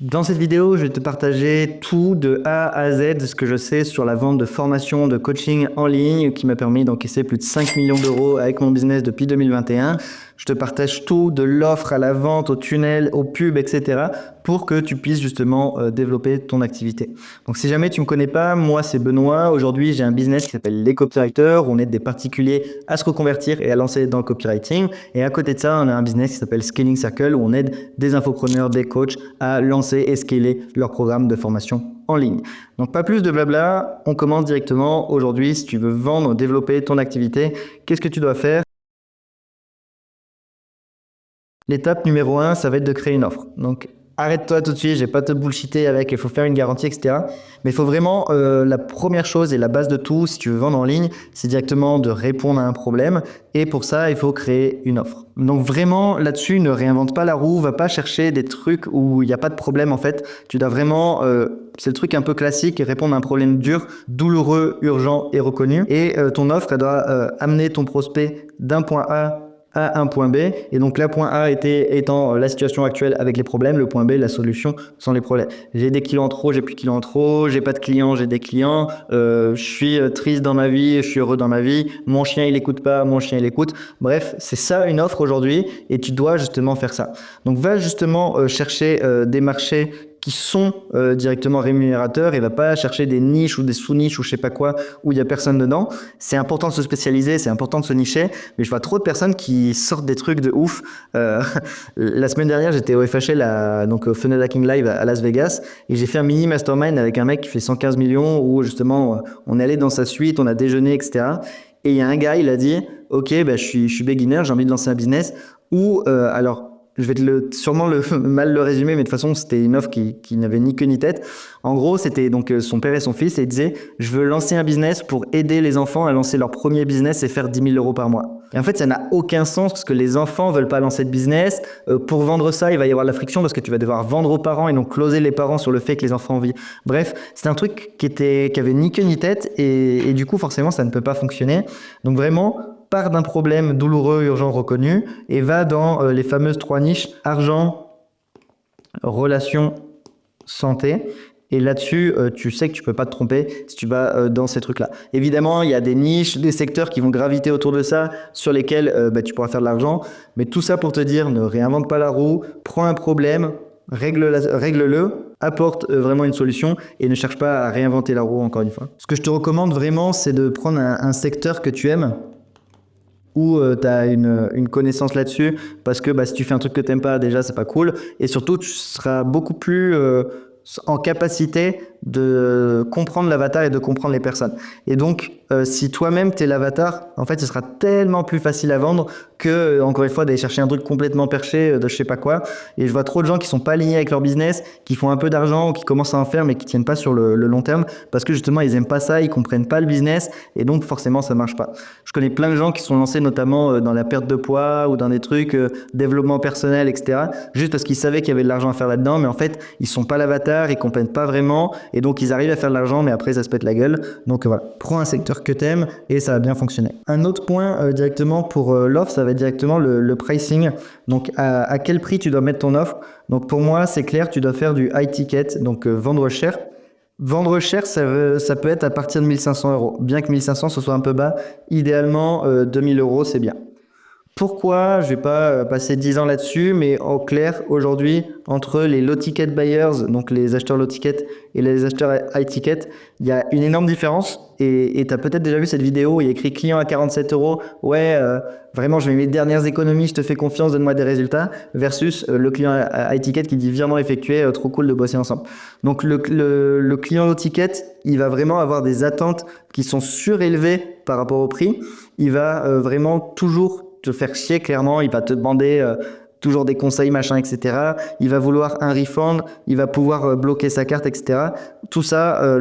Dans cette vidéo, je vais te partager tout de A à Z, ce que je sais sur la vente de formation, de coaching en ligne qui m'a permis d'encaisser plus de 5 millions d'euros avec mon business depuis 2021. Je te partage tout de l'offre à la vente, au tunnel, au pub, etc. pour que tu puisses justement développer ton activité. Donc si jamais tu ne me connais pas, moi c'est Benoît. Aujourd'hui, j'ai un business qui s'appelle Les Copywriters où on aide des particuliers à se reconvertir et à lancer dans le copywriting. Et à côté de ça, on a un business qui s'appelle Scaling Circle où on aide des infopreneurs, des coachs à lancer et scaler leur programme de formation en ligne. Donc pas plus de blabla, on commence directement. Aujourd'hui, si tu veux vendre, développer ton activité, qu'est-ce que tu dois faire? L'étape numéro 1, ça va être de créer une offre. Donc arrête-toi tout de suite, je vais pas te bullshiter avec il faut faire une garantie, etc. Mais il faut vraiment, la première chose et la base de tout, si tu veux vendre en ligne, c'est directement de répondre à un problème. Et pour ça, il faut créer une offre. Donc vraiment, là-dessus, ne réinvente pas la roue, va pas chercher des trucs où il n'y a pas de problème en fait. Tu dois vraiment, c'est le truc un peu classique, répondre à un problème dur, douloureux, urgent et reconnu. Et ton offre, elle doit amener ton prospect d'un point A à un point B. Et donc là, point A étant la situation actuelle avec les problèmes, le point B, la solution sans les problèmes. J'ai des clients en trop, j'ai plus de clients en trop, j'ai pas de clients, j'ai des clients, je suis triste dans ma vie, je suis heureux dans ma vie, mon chien il écoute pas, mon chien il écoute. Bref, c'est ça une offre aujourd'hui et tu dois justement faire ça. Donc va justement chercher des marchés qui sont directement rémunérateurs et va pas chercher des niches ou des sous-niches ou je sais pas quoi où il y a personne dedans. C'est important de se spécialiser, c'est important de se nicher, mais je vois trop de personnes qui sortent des trucs de ouf. La semaine dernière, j'étais au FHL, donc au Funnel Hacking Live à Las Vegas, et j'ai fait un mini mastermind avec un mec qui fait 115 millions où justement on est allé dans sa suite, on a déjeuné, etc. Et il y a un gars, il a dit, ok, bah, je suis beginner, j'ai envie de lancer un business où, alors, je vais sûrement mal le résumer, mais de toute façon, c'était une offre qui n'avait ni queue ni tête. En gros, c'était donc son père et son fils et il disait, je veux lancer un business pour aider les enfants à lancer leur premier business et faire 10 000 euros par mois. Et en fait, ça n'a aucun sens parce que les enfants veulent pas lancer de business. Pour vendre ça, il va y avoir de la friction parce que tu vas devoir vendre aux parents et donc closer les parents sur le fait que les enfants ont envie. Bref, c'est un truc qui avait ni queue ni tête et du coup, forcément, ça ne peut pas fonctionner. Donc vraiment, part d'un problème douloureux, urgent, reconnu et va dans les fameuses 3 niches argent, relation, santé. Et là-dessus, tu sais que tu peux pas te tromper si tu vas dans ces trucs-là. Évidemment, il y a des niches, des secteurs qui vont graviter autour de ça, sur lesquels tu pourras faire de l'argent. Mais tout ça pour te dire, ne réinvente pas la roue, prends un problème, règle-le, apporte vraiment une solution et ne cherche pas à réinventer la roue encore une fois. Ce que je te recommande vraiment, c'est de prendre un secteur que tu aimes, où tu as une connaissance là-dessus, parce que si tu fais un truc que tu n'aimes pas, déjà, c'est pas cool. Et surtout, tu seras beaucoup plus en capacité de comprendre l'avatar et de comprendre les personnes. Et donc, si toi-même, tu es l'avatar, en fait, ce sera tellement plus facile à vendre que, encore une fois, d'aller chercher un truc complètement perché de je sais pas quoi. Et je vois trop de gens qui sont pas alignés avec leur business, qui font un peu d'argent ou qui commencent à en faire, mais qui tiennent pas sur le long terme, parce que justement, ils aiment pas ça, ils comprennent pas le business, et donc forcément, ça marche pas. Je connais plein de gens qui sont lancés notamment dans la perte de poids ou dans des trucs développement personnel, etc. Juste parce qu'ils savaient qu'il y avait de l'argent à faire là-dedans, mais en fait, ils sont pas l'avatar, ils comprennent pas vraiment, et donc ils arrivent à faire de l'argent, mais après, ça se pète la gueule. Donc voilà, prends un secteur que t'aimes et ça va bien fonctionner. Un autre point directement pour l'offre, ça va être directement le pricing. Donc à quel prix tu dois mettre ton offre. Donc pour moi, c'est clair, tu dois faire du high ticket, donc vendre cher. Vendre cher, ça peut être à partir de 1500 euros. Bien que 1500, ce soit un peu bas, idéalement 2000 euros, c'est bien. Pourquoi? Je vais pas passer 10 ans là-dessus, mais en clair, aujourd'hui, entre les low ticket buyers, donc les acheteurs low ticket et les acheteurs high ticket, il y a une énorme différence. Et tu as peut-être déjà vu cette vidéo où il y a écrit client à 47 euros. Ouais, vraiment, je mets mes dernières économies, je te fais confiance, donne-moi des résultats. Versus le client à high ticket qui dit virement effectué, trop cool de bosser ensemble. Donc le client low ticket, il va vraiment avoir des attentes qui sont surélevées par rapport au prix. Il va vraiment toujours te faire chier, clairement, il va te demander toujours des conseils, machin, etc. Il va vouloir un refund, il va pouvoir bloquer sa carte, etc. Tout ça,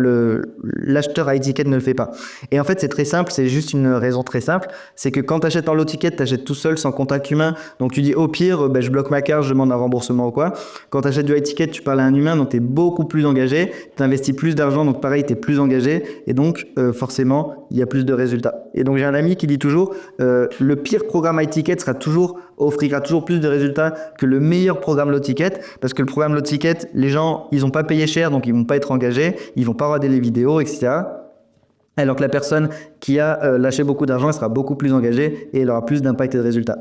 l'acheteur high ticket ne le fait pas. Et en fait, c'est très simple, c'est juste une raison très simple, c'est que quand tu achètes en low ticket, tu achètes tout seul, sans contact humain, donc tu dis au pire, je bloque ma carte, je demande un remboursement ou quoi. Quand tu achètes du high ticket, tu parles à un humain, donc tu es beaucoup plus engagé, tu investis plus d'argent, donc pareil, tu es plus engagé, et donc forcément, il y a plus de résultats. Et donc j'ai un ami qui dit toujours, le pire programme high ticket sera toujours offrira toujours plus de résultats que le meilleur programme low ticket, parce que le programme low ticket, les gens, ils n'ont pas payé cher, donc ils vont pas être engagés, ils vont pas regarder les vidéos, etc. Alors que la personne qui a lâché beaucoup d'argent, elle sera beaucoup plus engagée et elle aura plus d'impact et de résultats.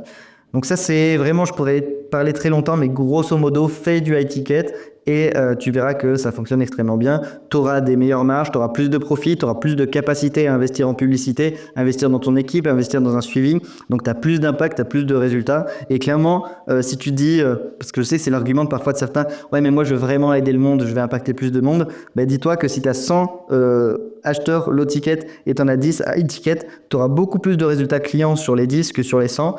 Donc ça, c'est vraiment, je pourrais parler très longtemps, mais grosso modo, fais du high ticket et tu verras que ça fonctionne extrêmement bien. Tu auras des meilleures marges, tu auras plus de profit, tu auras plus de capacité à investir en publicité, investir dans ton équipe, investir dans un suivi. Donc tu as plus d'impact, tu as plus de résultats. Et clairement, si tu dis, parce que je sais que c'est l'argument parfois de certains, ouais mais moi je veux vraiment aider le monde, je vais impacter plus de monde, ben dis-toi que si tu as 100 acheteurs low ticket et tu en as 10 à high ticket, tu auras beaucoup plus de résultats clients sur les 10 que sur les 100,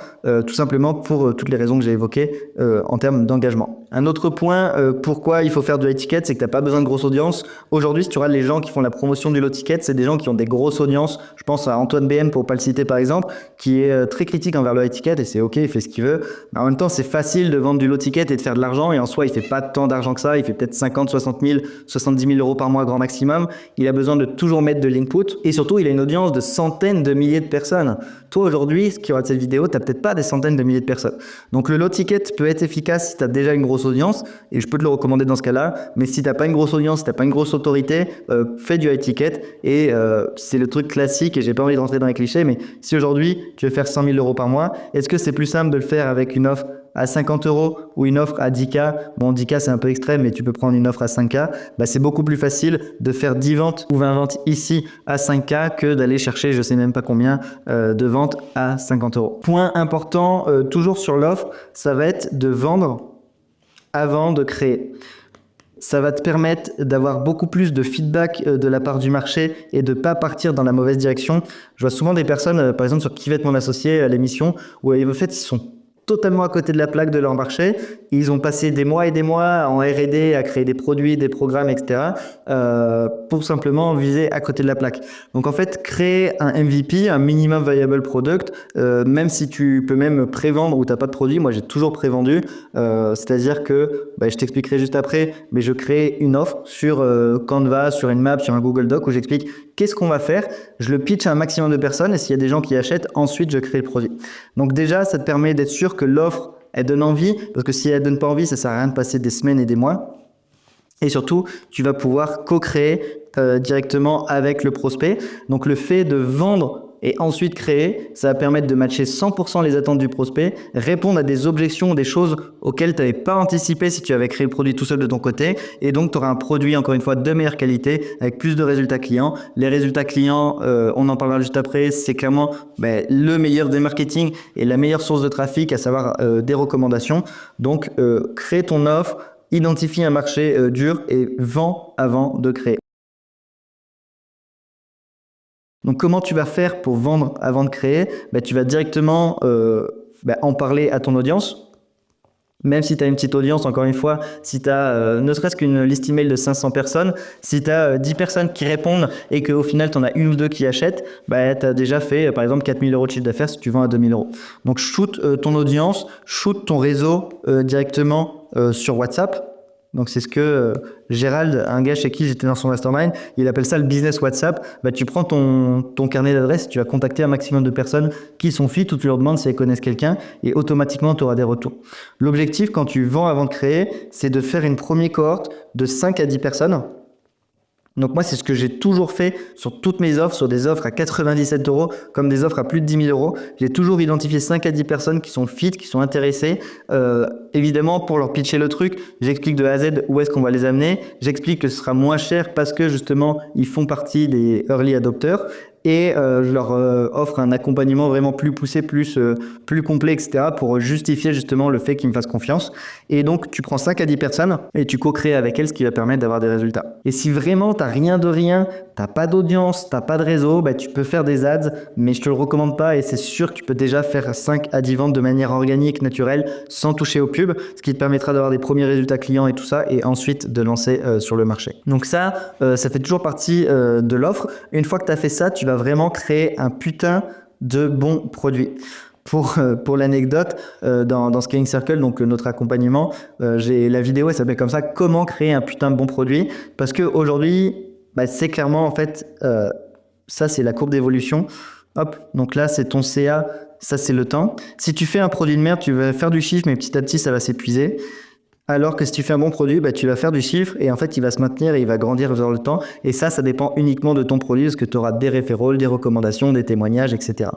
tout simplement pour toutes les raisons que j'ai évoquées en termes d'engagement. Un autre point, pourquoi il faut faire du high ticket, c'est que tu n'as pas besoin de grosse audience. Aujourd'hui, si tu regardes les gens qui font la promotion du low ticket, c'est des gens qui ont des grosses audiences. Je pense à Antoine BM, pour ne pas le citer par exemple, qui est très critique envers le high ticket et c'est ok, il fait ce qu'il veut. Mais en même temps, c'est facile de vendre du low ticket et de faire de l'argent et en soi, il fait pas tant d'argent que ça. Il fait peut-être 50, 60 000, 70 000 euros par mois grand maximum. Il a besoin de toujours mettre de l'input et surtout, il a une audience de centaines de milliers de personnes. Toi, aujourd'hui, ce qui aura de cette vidéo, tu n'as peut-être pas des centaines de milliers de personnes. Donc, le low ticket peut être efficace si tu as déjà une grosse audience et je peux te le recommander dans ce cas-là. Mais si tu n'as pas une grosse audience, si tu n'as pas une grosse autorité, fais du high ticket et c'est le truc classique et j'ai pas envie de rentrer dans les clichés, mais si aujourd'hui, tu veux faire 100 000 euros par mois, est-ce que c'est plus simple de le faire avec une offre à 50 euros ou une offre à 10K, bon 10K c'est un peu extrême mais tu peux prendre une offre à 5K, bah, c'est beaucoup plus facile de faire 10 ventes ou 20 ventes ici à 5K que d'aller chercher je sais même pas combien de ventes à 50 euros. Point important, toujours sur l'offre, ça va être de vendre avant de créer. Ça va te permettre d'avoir beaucoup plus de feedback de la part du marché et de pas partir dans la mauvaise direction. Je vois souvent des personnes, par exemple sur Qui va être mon associé à l'émission, où en fait ils sont totalement à côté de la plaque de leur marché. Ils ont passé des mois et des mois en R&D à créer des produits, des programmes, etc. Pour simplement viser à côté de la plaque. Donc en fait, créer un MVP, un Minimum Viable Product, même si tu peux même prévendre ou tu n'as pas de produit, moi j'ai toujours prévendu. C'est-à-dire que, je t'expliquerai juste après, mais je crée une offre sur Canva, sur une map, sur un Google Doc où j'explique qu'est-ce qu'on va faire. Je le pitch à un maximum de personnes et s'il y a des gens qui achètent, ensuite je crée le produit. Donc déjà, ça te permet d'être sûr que l'offre, elle donne envie, parce que si elle donne pas envie, ça sert à rien de passer des semaines et des mois. Et surtout, tu vas pouvoir co-créer directement avec le prospect. Donc le fait de vendre et ensuite créer, ça va permettre de matcher 100% les attentes du prospect, répondre à des objections, des choses auxquelles tu n'avais pas anticipé si tu avais créé le produit tout seul de ton côté. Et donc, tu auras un produit, encore une fois, de meilleure qualité, avec plus de résultats clients. Les résultats clients, on en parlera juste après, c'est clairement le meilleur des marketing et la meilleure source de trafic, à savoir des recommandations. Donc, crée ton offre, identifie un marché dur et vends avant de créer. Donc, comment tu vas faire pour vendre avant de créer? Tu vas directement en parler à ton audience. Même si tu as une petite audience, encore une fois, si tu as ne serait-ce qu'une liste email de 500 personnes, si tu as 10 personnes qui répondent et qu'au final, tu en as une ou deux qui achètent, tu as déjà fait, par exemple, 4 000 euros de chiffre d'affaires si tu vends à 2 000 euros. Donc, shoot ton audience, shoot ton réseau directement sur WhatsApp. Donc, c'est ce que Gérald, un gars chez qui j'étais dans son mastermind, il appelle ça le business WhatsApp. Tu prends ton carnet d'adresses, tu vas contacter un maximum de personnes qui sont fit ou tu leur demandes si elles connaissent quelqu'un et automatiquement, tu auras des retours. L'objectif, quand tu vends avant de créer, c'est de faire une première cohorte de 5 à 10 personnes. Donc moi, c'est ce que j'ai toujours fait sur toutes mes offres, sur des offres à 97 euros, comme des offres à plus de 10 000 euros. J'ai toujours identifié 5 à 10 personnes qui sont fit, qui sont intéressées. Évidemment, pour leur pitcher le truc, j'explique de A à Z où est-ce qu'on va les amener. J'explique que ce sera moins cher parce que justement, ils font partie des early adopters. Et je leur offre un accompagnement vraiment plus poussé, plus complet, etc. pour justifier justement le fait qu'ils me fassent confiance. Et donc, tu prends 5 à 10 personnes et tu co-crées avec elles, ce qui va permettre d'avoir des résultats. Et si vraiment tu n'as rien de rien, tu n'as pas d'audience, tu n'as pas de réseau, tu peux faire des ads, mais je ne te le recommande pas et c'est sûr que tu peux déjà faire 5 à 10 ventes de manière organique, naturelle, sans toucher aux pubs, ce qui te permettra d'avoir des premiers résultats clients et tout ça, et ensuite de lancer sur le marché. Donc ça fait toujours partie de l'offre. Une fois que tu as fait ça, tu vas vraiment créer un putain de bon produit. Pour l'anecdote, dans Scaling Circle, donc notre accompagnement, j'ai la vidéo, elle s'appelle comme ça, comment créer un putain de bon produit. Parce qu'aujourd'hui, c'est clairement, en fait, ça c'est la courbe d'évolution. Hop, donc là c'est ton CA ça c'est le temps. Si tu fais un produit de merde, tu vas faire du chiffre, mais petit à petit, ça va s'épuiser. Alors que si tu fais un bon produit, bah, tu vas faire du chiffre et en fait, il va se maintenir et il va grandir dans le temps. Et ça dépend uniquement de ton produit parce que tu auras des référals, des recommandations, des témoignages, etc.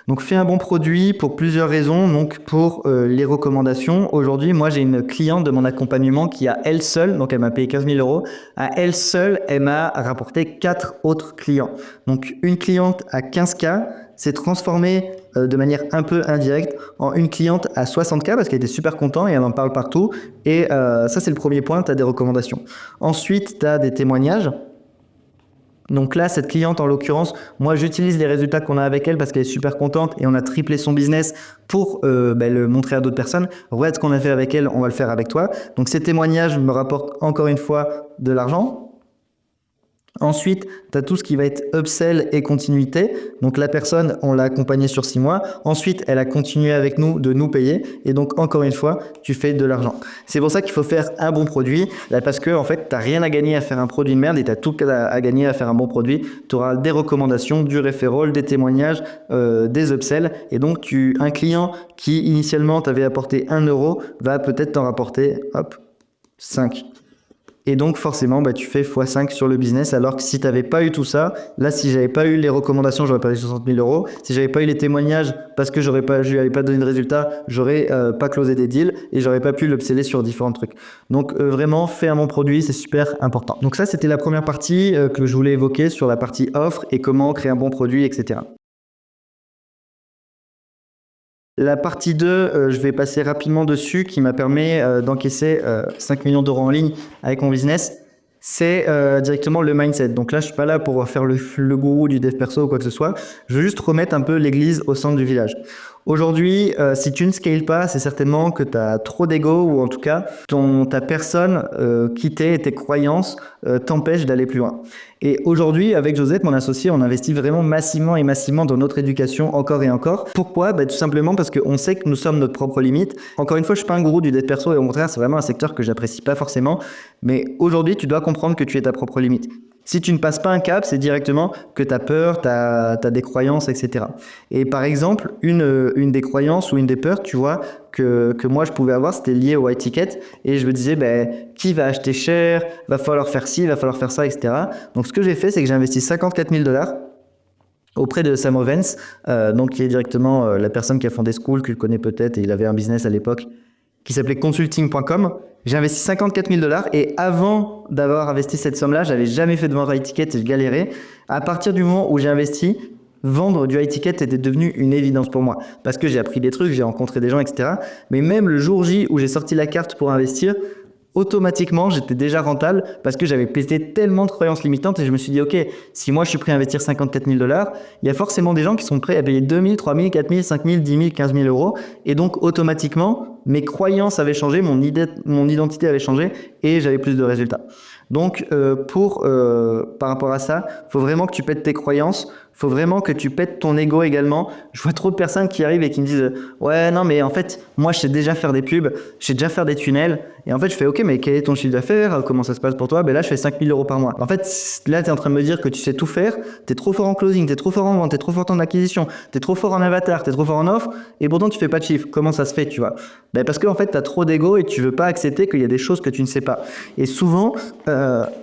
Donc, fais un bon produit pour plusieurs raisons. Donc, pour les recommandations, aujourd'hui, moi, j'ai une cliente de mon accompagnement qui, à elle seule, donc elle m'a payé 15 000 euros, à elle seule, elle m'a rapporté 4 autres clients. Donc, une cliente à 15K s'est transformée de manière un peu indirecte en une cliente à 60K parce qu'elle était super contente et elle en parle partout. Et ça, c'est le premier point, tu as des recommandations. Ensuite, tu as des témoignages. Donc là, cette cliente, en l'occurrence, moi, j'utilise les résultats qu'on a avec elle parce qu'elle est super contente et on a triplé son business pour le montrer à d'autres personnes. Regarde ce qu'on a fait avec elle, on va le faire avec toi. Donc ces témoignages me rapportent encore une fois de l'argent. Ensuite, tu as tout ce qui va être upsell et continuité. Donc la personne, on l'a accompagnée sur 6 mois. Ensuite, elle a continué avec nous de nous payer. Et donc, encore une fois, tu fais de l'argent. C'est pour ça qu'il faut faire un bon produit. Là, parce que en fait, tu n'as rien à gagner à faire un produit de merde et tu as tout à gagner à faire un bon produit. Tu auras des recommandations, du referral, des témoignages, des upsells. Et donc, un client qui initialement t'avait apporté 1 euro va peut-être t'en rapporter 5. Et donc forcément, tu fais x5 sur le business, alors que si tu n'avais pas eu tout ça, là, si j'avais pas eu les recommandations, j'aurais perdu 60 000 euros. Si j'avais pas eu les témoignages, parce que je lui avais pas donné de résultat, j'aurais pas closé des deals et j'aurais pas pu l'upseller sur différents trucs. Donc vraiment, fais un bon produit, c'est super important. Donc ça, c'était la première partie que je voulais évoquer sur la partie offre et comment créer un bon produit, etc. La partie 2, je vais passer rapidement dessus, qui m'a permis d'encaisser 5 millions d'euros en ligne avec mon business. C'est directement le mindset. Donc là, je suis pas là pour faire le gourou du dev perso ou quoi que ce soit. Je veux juste remettre un peu l'église au centre du village. Aujourd'hui, si tu ne scales pas, c'est certainement que tu as trop d'ego ou en tout cas, ta personne qui t'est et tes croyances t'empêchent d'aller plus loin. Et aujourd'hui, avec Josette, mon associé, on investit vraiment massivement dans notre éducation encore et encore. Pourquoi ? Tout simplement parce qu'on sait que nous sommes notre propre limite. Encore une fois, je suis pas un gourou du dev perso et au contraire, c'est vraiment un secteur que j'apprécie pas forcément. Mais aujourd'hui, tu dois comprendre que tu es ta propre limite. Si tu ne passes pas un cap, c'est directement que tu as peur, tu as des croyances, etc. Et par exemple, une des croyances ou une des peurs, tu vois, que moi je pouvais avoir, c'était lié au high ticket. Et je me disais, qui va acheter cher ? Va falloir faire ci, va falloir faire ça, etc. Donc ce que j'ai fait, c'est que j'ai investi 54 000 $ auprès de Sam Ovens, donc qui est directement la personne qui a fondé Skool, que tu connais peut-être, et il avait un business à l'époque qui s'appelait consulting.com. J'ai investi 54 000 $ et avant d'avoir investi cette somme-là, j'avais jamais fait de vente high ticket et je galérais. À partir du moment où j'ai investi, vendre du high ticket était devenu une évidence pour moi parce que j'ai appris des trucs, j'ai rencontré des gens, etc. Mais même le jour J où j'ai sorti la carte pour investir, automatiquement, j'étais déjà rentable parce que j'avais pété tellement de croyances limitantes et je me suis dit, ok, si moi je suis prêt à investir 54 000 $, il y a forcément des gens qui sont prêts à payer 2 000, 3 000, 4 000, 5 000, 10 000, 15 000 euros. Et donc, automatiquement, mes croyances avaient changé, mon identité avait changé et j'avais plus de résultats. Donc, par rapport à ça, faut vraiment que tu pètes tes croyances. Faut vraiment que tu pètes ton ego également. Je vois trop de personnes qui arrivent et qui me disent ouais, non, mais en fait, moi, je sais déjà faire des pubs, je sais déjà faire des tunnels. Et en fait, je fais ok, mais quel est ton chiffre d'affaires ? Comment ça se passe pour toi ? Là, je fais 5 000 € par mois. En fait, là, tu es en train de me dire que tu sais tout faire, tu es trop fort en closing, tu es trop fort en vente, tu es trop fort en acquisition, tu es trop fort en avatar, tu es trop fort en offre, et pourtant, tu fais pas de chiffre. Comment ça se fait, tu vois ? Parce qu'en fait, tu as trop d'ego et tu veux pas accepter qu'il y a des choses que tu ne sais pas. Et souvent,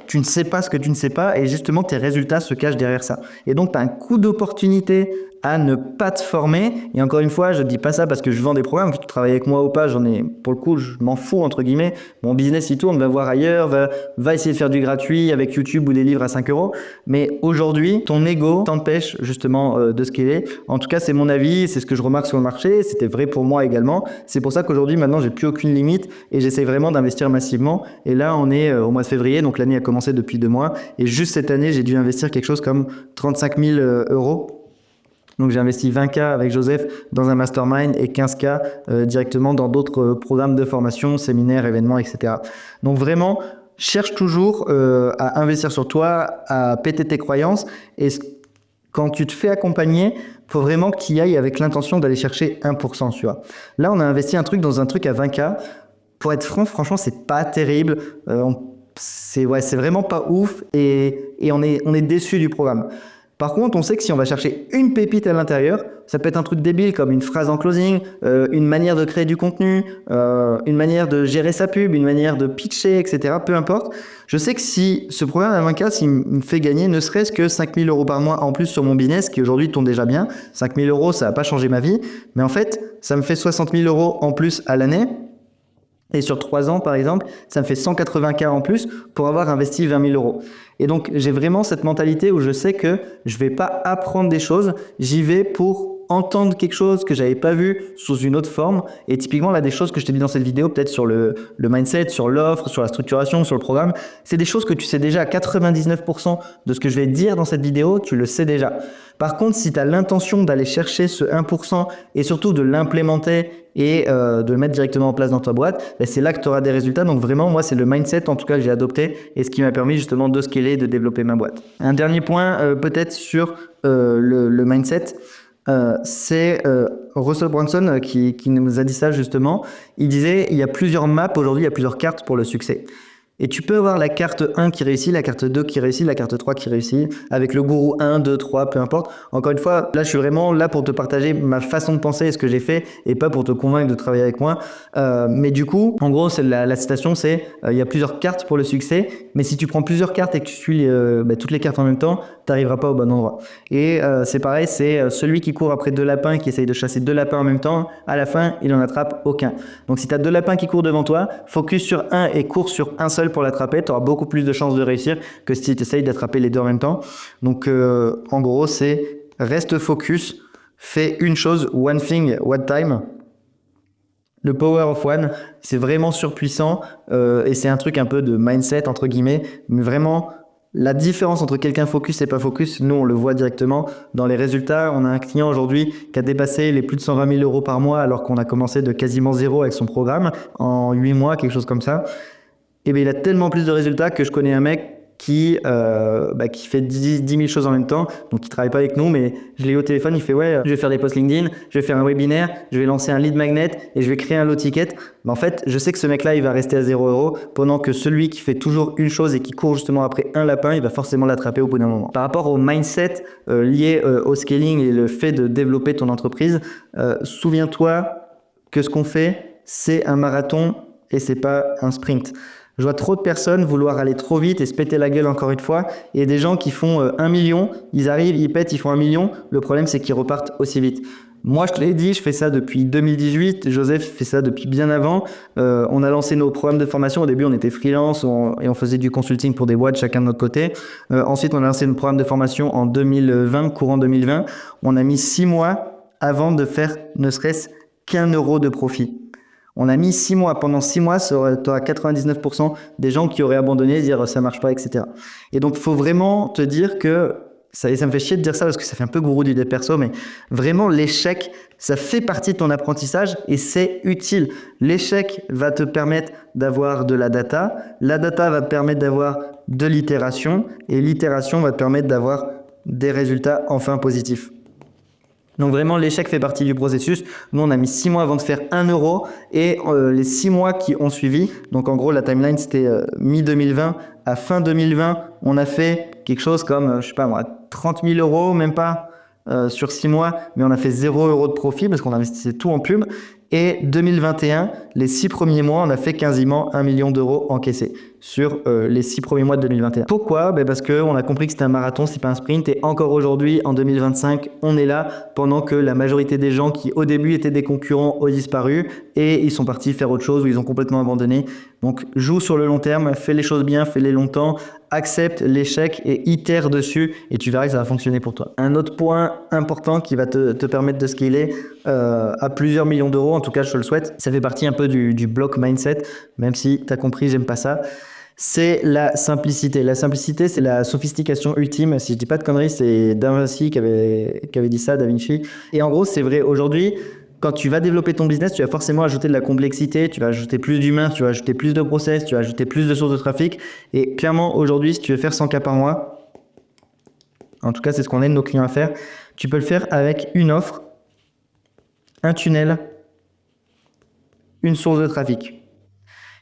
tu ne sais pas ce que tu ne sais pas et justement, tes résultats se cachent derrière ça. Et donc, tu as un coup d'opportunité à ne pas te former. Et encore une fois, je dis pas ça parce que je vends des programmes, que tu travailles avec moi ou pas, pour le coup, je m'en fous, entre guillemets. Mon business, il tourne, va voir ailleurs, va essayer de faire du gratuit avec YouTube ou des livres à 5 €. Mais aujourd'hui, ton ego t'empêche justement de scaler. En tout cas, c'est mon avis, c'est ce que je remarque sur le marché. C'était vrai pour moi également. C'est pour ça qu'aujourd'hui, maintenant, j'ai plus aucune limite et j'essaie vraiment d'investir massivement. Et là, on est au mois de février, donc l'année a commencé depuis 2 mois. Et juste cette année, j'ai dû investir quelque chose comme 35 000 €. Donc j'ai investi 20K avec Joseph dans un mastermind et 15K directement dans d'autres programmes de formation, séminaires, événements, etc. Donc vraiment, cherche toujours à investir sur toi, à péter tes croyances. Et quand tu te fais accompagner, faut vraiment que tu y ailles avec l'intention d'aller chercher 1%, tu vois. Là, on a investi dans un truc à 20K. Pour être franc, franchement, c'est pas terrible. C'est vraiment pas ouf et on est déçu du programme. Par contre, on sait que si on va chercher une pépite à l'intérieur, ça peut être un truc débile comme une phrase en closing, une manière de créer du contenu, une manière de gérer sa pub, une manière de pitcher, etc. Peu importe. Je sais que si ce programme à 20K, s'il me fait gagner ne serait-ce que 5 000 euros par mois en plus sur mon business, qui aujourd'hui tourne déjà bien, 5 000 euros, ça va pas changer ma vie. Mais en fait, ça me fait 60 000 euros en plus à l'année. Et sur 3 ans, par exemple, ça me fait 180K en plus pour avoir investi 20 000 euros. Et donc, j'ai vraiment cette mentalité où je sais que je vais pas apprendre des choses, j'y vais pour entendre quelque chose que j'avais pas vu sous une autre forme. Et typiquement, là, des choses que je t'ai dit dans cette vidéo, peut-être sur le mindset, sur l'offre, sur la structuration, sur le programme, c'est des choses que tu sais déjà à 99% de ce que je vais te dire dans cette vidéo, tu le sais déjà. Par contre, si tu as l'intention d'aller chercher ce 1% et surtout de l'implémenter et de le mettre directement en place dans ta boîte, ben c'est là que tu auras des résultats. Donc vraiment, moi, c'est le mindset en tout cas que j'ai adopté et ce qui m'a permis justement de scaler, de développer ma boîte. Un dernier point peut-être sur le mindset. C'est Russell Brunson qui nous a dit ça justement. Il disait, il y a plusieurs maps aujourd'hui, il y a plusieurs cartes pour le succès. Et tu peux avoir la carte 1 qui réussit, la carte 2 qui réussit, la carte 3 qui réussit, avec le gourou 1, 2, 3, peu importe. Encore une fois, là, je suis vraiment là pour te partager ma façon de penser et ce que j'ai fait, et pas pour te convaincre de travailler avec moi. Mais du coup, en gros, c'est la citation, c'est il y a plusieurs cartes pour le succès, mais si tu prends plusieurs cartes et que tu suis toutes les cartes en même temps, tu n'arriveras pas au bon endroit. Et c'est pareil, c'est celui qui court après 2 lapins et qui essaye de chasser 2 lapins en même temps, à la fin, il en attrape aucun. Donc si tu as 2 lapins qui courent devant toi, focus sur un et cours sur un seul pour l'attraper, tu auras beaucoup plus de chances de réussir que si tu essayes d'attraper les 2 en même temps. Donc en gros, c'est reste focus, fais une chose, one thing, one time. Le power of one, c'est vraiment surpuissant et c'est un truc un peu de mindset entre guillemets, mais vraiment la différence entre quelqu'un focus et pas focus, nous on le voit directement dans les résultats. On a un client aujourd'hui qui a dépassé les plus de 120 000 euros par mois alors qu'on a commencé de quasiment zéro avec son programme en 8 mois, quelque chose comme ça. Et bien il a tellement plus de résultats que je connais un mec qui fait 10 000 choses en même temps, donc il travaille pas avec nous, mais je l'ai eu au téléphone, il fait ouais, je vais faire des posts LinkedIn, je vais faire un webinaire, je vais lancer un lead magnet et je vais créer un low ticket. En fait, je sais que ce mec-là, il va rester à 0 euros, pendant que celui qui fait toujours une chose et qui court justement après un lapin, il va forcément l'attraper au bout d'un moment. Par rapport au mindset lié au scaling et le fait de développer ton entreprise, souviens-toi que ce qu'on fait, c'est un marathon et c'est pas un sprint. Je vois trop de personnes vouloir aller trop vite et se péter la gueule encore une fois. Et des gens qui font 1 million, ils arrivent, ils pètent, ils font 1 million. Le problème, c'est qu'ils repartent aussi vite. Moi, je te l'ai dit, je fais ça depuis 2018. Joseph fait ça depuis bien avant. On a lancé nos programmes de formation. Au début, on était freelance et on faisait du consulting pour des boîtes, chacun de notre côté. Ensuite, on a lancé nos programme de formation en 2020, courant 2020. On a mis 6 mois avant de faire ne serait-ce qu'1 euro de profit. On a mis 6 mois. Pendant 6 mois, tu auras 99% des gens qui auraient abandonné, dire ça marche pas, etc. Et donc, il faut vraiment te dire que, ça me fait chier de dire ça parce que ça fait un peu gourou du dev perso, mais vraiment, l'échec, ça fait partie de ton apprentissage et c'est utile. L'échec va te permettre d'avoir de la data. La data va te permettre d'avoir de l'itération et l'itération va te permettre d'avoir des résultats enfin positifs. Donc vraiment, l'échec fait partie du processus. Nous, on a mis 6 mois avant de faire 1 euro et les 6 mois qui ont suivi, donc en gros, la timeline, c'était mi-2020 à fin 2020, on a fait quelque chose comme, 30 000 euros, même pas sur 6 mois, mais on a fait 0 euros de profit parce qu'on investissait tout en pub. Et 2021, les 6 premiers mois, on a fait quasiment 1 million d'euros encaissés sur les 6 premiers mois de 2021. Pourquoi ? Parce qu'on a compris que c'était un marathon, c'est pas un sprint. Et encore aujourd'hui, en 2025, on est là pendant que la majorité des gens qui au début étaient des concurrents ont disparu et ils sont partis faire autre chose ou ils ont complètement abandonné. Donc joue sur le long terme, fais les choses bien, fais-les longtemps, accepte l'échec et itère dessus et tu verras que ça va fonctionner pour toi. Un autre point important qui va te permettre de scaler à plusieurs millions d'euros, en tout cas je te le souhaite, ça fait partie un peu du block mindset, même si tu as compris, j'aime pas ça. C'est la simplicité. La simplicité, c'est la sophistication ultime. Si je dis pas de conneries, c'est Da Vinci qui avait dit ça, Da Vinci. Et en gros, c'est vrai. Aujourd'hui, quand tu vas développer ton business, tu vas forcément ajouter de la complexité, tu vas ajouter plus d'humains, tu vas ajouter plus de process, tu vas ajouter plus de sources de trafic. Et clairement, aujourd'hui, si tu veux faire 100K par mois, en tout cas, c'est ce qu'on aide nos clients à faire, tu peux le faire avec une offre, un tunnel, une source de trafic.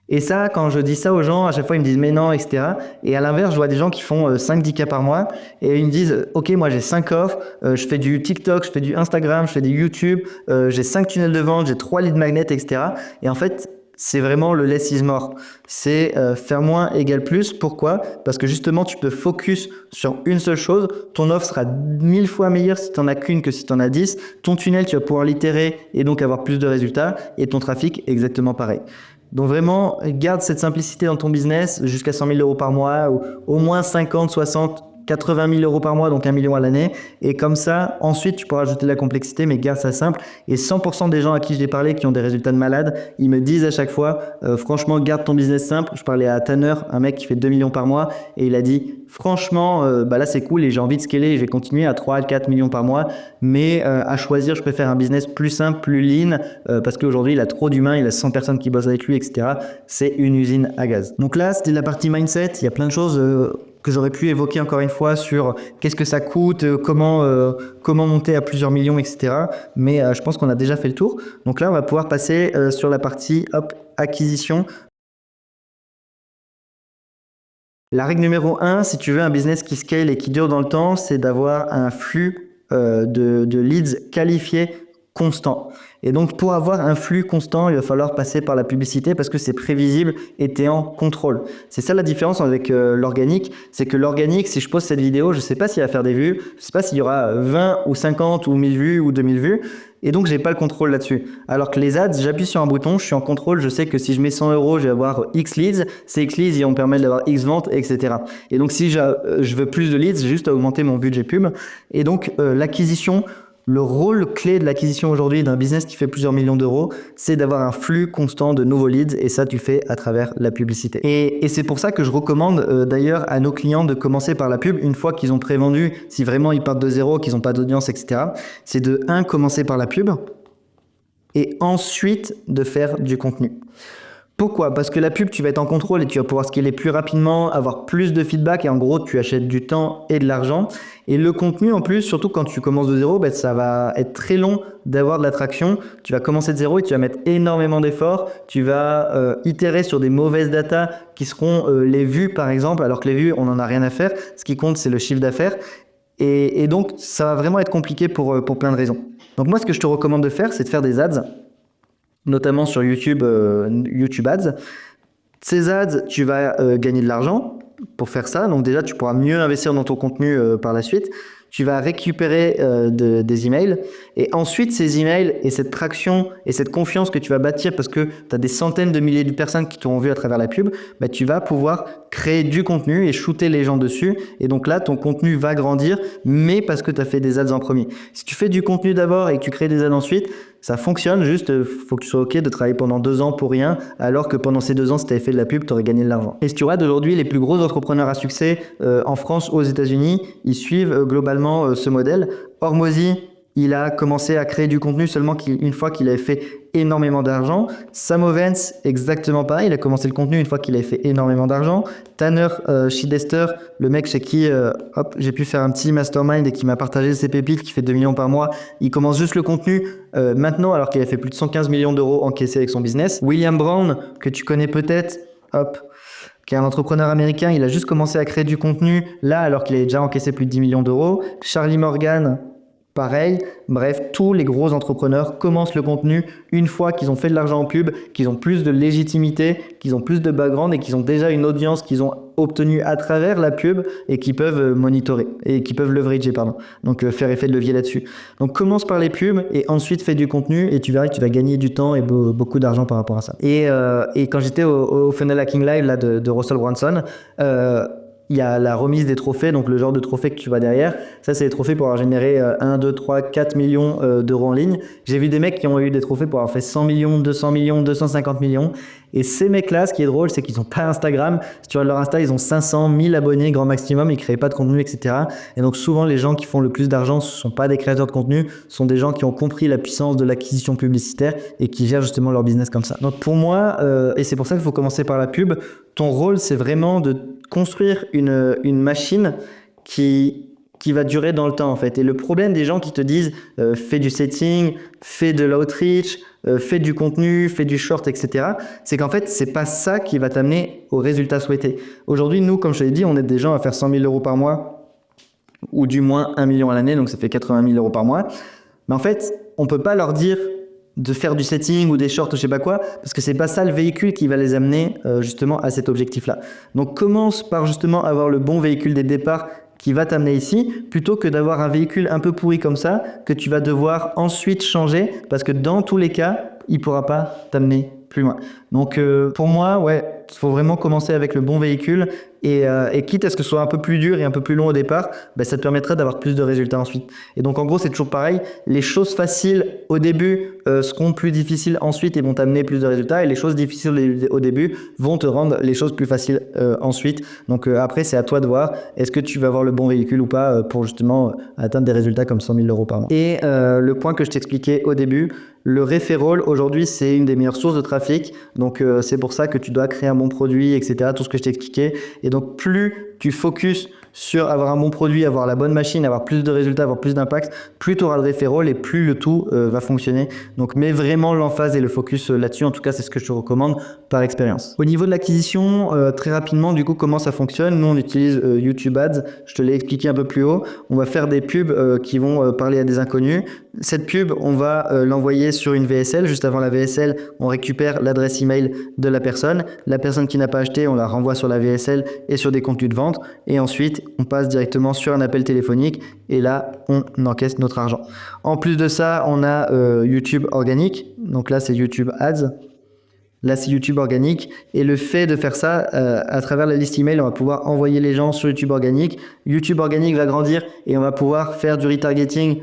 Et ça, quand je dis ça aux gens, à chaque fois, ils me disent mais non, etc. Et à l'inverse, je vois des gens qui font 5-10K par mois et ils me disent ok, moi j'ai 5 offres, je fais du TikTok, je fais du Instagram, je fais du YouTube, j'ai 5 tunnels de vente, j'ai 3 lead magnets, etc. Et en fait, c'est vraiment le less is more. C'est faire moins égale plus. Pourquoi? Parce que justement, tu peux focus sur une seule chose. Ton offre sera 1000 fois meilleure si tu n'en as qu'une que si tu en as 10. Ton tunnel, tu vas pouvoir l'itérer et donc avoir plus de résultats. Et ton trafic, exactement pareil. Donc vraiment, garde cette simplicité dans ton business jusqu'à 100 000 euros par mois ou au moins 50, 60, 80 000 euros par mois, donc 1 million à l'année. Et comme ça, ensuite, tu pourras ajouter de la complexité, mais garde ça simple. Et 100% des gens à qui j'ai parlé qui ont des résultats de malade, ils me disent à chaque fois, franchement, garde ton business simple. Je parlais à Tanner, un mec qui fait 2 millions par mois, et il a dit, franchement, bah là, c'est cool et j'ai envie de scaler et je vais continuer à 3 à 4 millions par mois. Mais à choisir, je préfère un business plus simple, plus lean, parce qu'aujourd'hui, il a trop d'humains, il a 100 personnes qui bossent avec lui, etc. C'est une usine à gaz. Donc là, c'était la partie mindset. Il y a plein de choses que j'aurais pu évoquer encore une fois sur qu'est-ce que ça coûte, comment monter à plusieurs millions, etc. Mais je pense qu'on a déjà fait le tour. Donc là, on va pouvoir passer sur la partie acquisition. La règle numéro 1, si tu veux un business qui scale et qui dure dans le temps, c'est d'avoir un flux de leads qualifiés constant. Et donc, pour avoir un flux constant, il va falloir passer par la publicité parce que c'est prévisible et tu es en contrôle. C'est ça la différence avec l'organique. C'est que l'organique, si je pose cette vidéo, je ne sais pas s'il va faire des vues, je ne sais pas s'il y aura 20 ou 50 ou 1000 vues ou 2000 vues. Et donc, j'ai pas le contrôle là-dessus. Alors que les ads, j'appuie sur un bouton, je suis en contrôle, je sais que si je mets 100 euros, je vais avoir X leads. Ces X leads, ils vont me permettre d'avoir X ventes, etc. Et donc, si je veux plus de leads, j'ai juste à augmenter mon budget pub. Et donc, l'acquisition, le rôle clé de l'acquisition aujourd'hui d'un business qui fait plusieurs millions d'euros, c'est d'avoir un flux constant de nouveaux leads et ça, tu le fais à travers la publicité. Et c'est pour ça que je recommande d'ailleurs à nos clients de commencer par la pub une fois qu'ils ont prévendu, si vraiment ils partent de zéro, qu'ils n'ont pas d'audience, etc. C'est de commencer par la pub et ensuite de faire du contenu. Pourquoi? Parce que la pub, tu vas être en contrôle et tu vas pouvoir scaler plus rapidement, avoir plus de feedback et en gros, tu achètes du temps et de l'argent. Et le contenu, en plus, surtout quand tu commences de zéro, ça va être très long d'avoir de l'attraction. Tu vas commencer de zéro et tu vas mettre énormément d'efforts. Tu vas itérer sur des mauvaises datas qui seront les vues, par exemple, alors que les vues, on n'en a rien à faire. Ce qui compte, c'est le chiffre d'affaires. Et donc, ça va vraiment être compliqué pour plein de raisons. Donc moi, ce que je te recommande de faire, c'est de faire des ads, notamment sur YouTube, YouTube Ads. Ces ads, tu vas gagner de l'argent pour faire ça. Donc déjà, tu pourras mieux investir dans ton contenu par la suite. Tu vas récupérer des emails et ensuite ces emails et cette traction et cette confiance que tu vas bâtir parce que tu as des centaines de milliers de personnes qui t'ont vu à travers la pub, tu vas pouvoir créer du contenu et shooter les gens dessus et donc là ton contenu va grandir mais parce que tu as fait des ads en premier. Si tu fais du contenu d'abord et que tu crées des ads ensuite, ça fonctionne, juste faut que tu sois ok de travailler pendant 2 ans pour rien alors que pendant ces 2 ans si tu avais fait de la pub tu aurais gagné de l'argent. Et si tu regardes aujourd'hui les plus gros entrepreneurs à succès en France ou aux États-Unis, ils suivent globalement ce modèle. Hormozy, il a commencé à créer du contenu seulement une fois qu'il avait fait énormément d'argent. Sam Ovens, exactement pareil, il a commencé le contenu une fois qu'il avait fait énormément d'argent. Tanner Shidester, le mec chez qui j'ai pu faire un petit mastermind et qui m'a partagé ses pépites, qui fait 2 millions par mois, il commence juste le contenu maintenant alors qu'il a fait plus de 115 millions d'euros encaissés avec son business. William Brown, que tu connais peut-être, qui est un entrepreneur américain, il a juste commencé à créer du contenu là alors qu'il avait déjà encaissé plus de 10 millions d'euros. Charlie Morgan, pareil. Bref, tous les gros entrepreneurs commencent le contenu une fois qu'ils ont fait de l'argent en pub, qu'ils ont plus de légitimité, qu'ils ont plus de background et qu'ils ont déjà une audience qu'ils ont obtenue à travers la pub et qui peuvent monitorer et qui peuvent leverager, donc faire effet de levier là-dessus. Donc commence par les pubs et ensuite fais du contenu et tu verras que tu vas gagner du temps et beaucoup d'argent par rapport à ça. Et quand j'étais au Funnel Hacking Live là, de Russell Brunson, il y a la remise des trophées, donc le genre de trophée que tu vois derrière. Ça, c'est les trophées pour avoir généré 1, 2, 3, 4 millions d'euros en ligne. J'ai vu des mecs qui ont eu des trophées pour avoir fait 100 millions, 200 millions, 250 millions. Et ces mecs-là, ce qui est drôle, c'est qu'ils n'ont pas Instagram. Si tu regardes leur Insta, ils ont 500, 1000 abonnés, grand maximum. Ils ne créent pas de contenu, etc. Et donc, souvent, les gens qui font le plus d'argent, ce ne sont pas des créateurs de contenu, ce sont des gens qui ont compris la puissance de l'acquisition publicitaire et qui gèrent justement leur business comme ça. Donc, pour moi, et c'est pour ça qu'il faut commencer par la pub, ton rôle, c'est vraiment de construire une machine qui va durer dans le temps en fait. Et le problème des gens qui te disent fais du setting, fais de l'outreach, fais du contenu, fais du short, etc. C'est qu'en fait, c'est pas ça qui va t'amener au résultat souhaité. Aujourd'hui, nous, comme je t'ai dit, on aide des gens à faire 100 000 euros par mois ou du moins 1 million à l'année, donc ça fait 80 000 euros par mois. Mais en fait, on peut pas leur dire de faire du setting ou des shorts ou je sais pas quoi, parce que c'est pas ça le véhicule qui va les amener justement à cet objectif-là. Donc commence par justement avoir le bon véhicule dès le départ qui va t'amener ici, plutôt que d'avoir un véhicule un peu pourri comme ça, que tu vas devoir ensuite changer, parce que dans tous les cas, il pourra pas t'amener plus loin. Donc pour moi, ouais, il faut vraiment commencer avec le bon véhicule et quitte à ce que ce soit un peu plus dur et un peu plus long au départ, ça te permettra d'avoir plus de résultats ensuite. Et donc en gros, c'est toujours pareil, les choses faciles au début seront plus difficiles ensuite et vont t'amener plus de résultats, et les choses difficiles au début vont te rendre les choses plus faciles ensuite. Donc après, c'est à toi de voir, est-ce que tu vas avoir le bon véhicule ou pas pour justement atteindre des résultats comme 100 000 euros par mois. Et le point que je t'expliquais au début, le referral, aujourd'hui, c'est une des meilleures sources de trafic. Donc, c'est pour ça que tu dois créer un bon produit, etc. Tout ce que je t'ai expliqué. Et donc, plus tu focuses sur avoir un bon produit, avoir la bonne machine, avoir plus de résultats, avoir plus d'impact, plus tu auras le referral et plus le tout va fonctionner. Donc, mets vraiment l'emphase et le focus là-dessus. En tout cas, c'est ce que je te recommande par expérience. Au niveau de l'acquisition, très rapidement, du coup, comment ça fonctionne? Nous, on utilise YouTube Ads. Je te l'ai expliqué un peu plus haut. On va faire des pubs qui vont parler à des inconnus. Cette pub, on va l'envoyer sur une VSL. Juste avant la VSL, on récupère l'adresse email de la personne. La personne qui n'a pas acheté, on la renvoie sur la VSL et sur des contenus de vente. Et ensuite, on passe directement sur un appel téléphonique et là, on encaisse notre argent. En plus de ça, on a YouTube organique. Donc là, c'est YouTube Ads. Là, c'est YouTube organique. Et le fait de faire ça, à travers la liste email, on va pouvoir envoyer les gens sur YouTube organique. YouTube organique va grandir et on va pouvoir faire du retargeting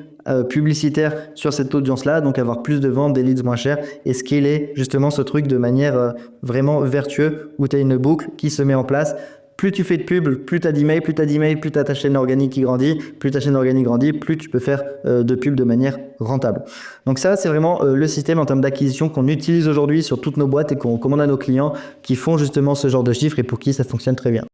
publicitaire sur cette audience-là, donc avoir plus de ventes, des leads moins chers et scaler justement ce truc de manière vraiment vertueuse où tu as une boucle qui se met en place. Plus tu fais de pub, plus tu as d'emails, plus tu as ta chaîne organique qui grandit, plus ta chaîne organique grandit, plus tu peux faire de pub de manière rentable. Donc ça, c'est vraiment le système en termes d'acquisition qu'on utilise aujourd'hui sur toutes nos boîtes et qu'on recommande à nos clients qui font justement ce genre de chiffres et pour qui ça fonctionne très bien.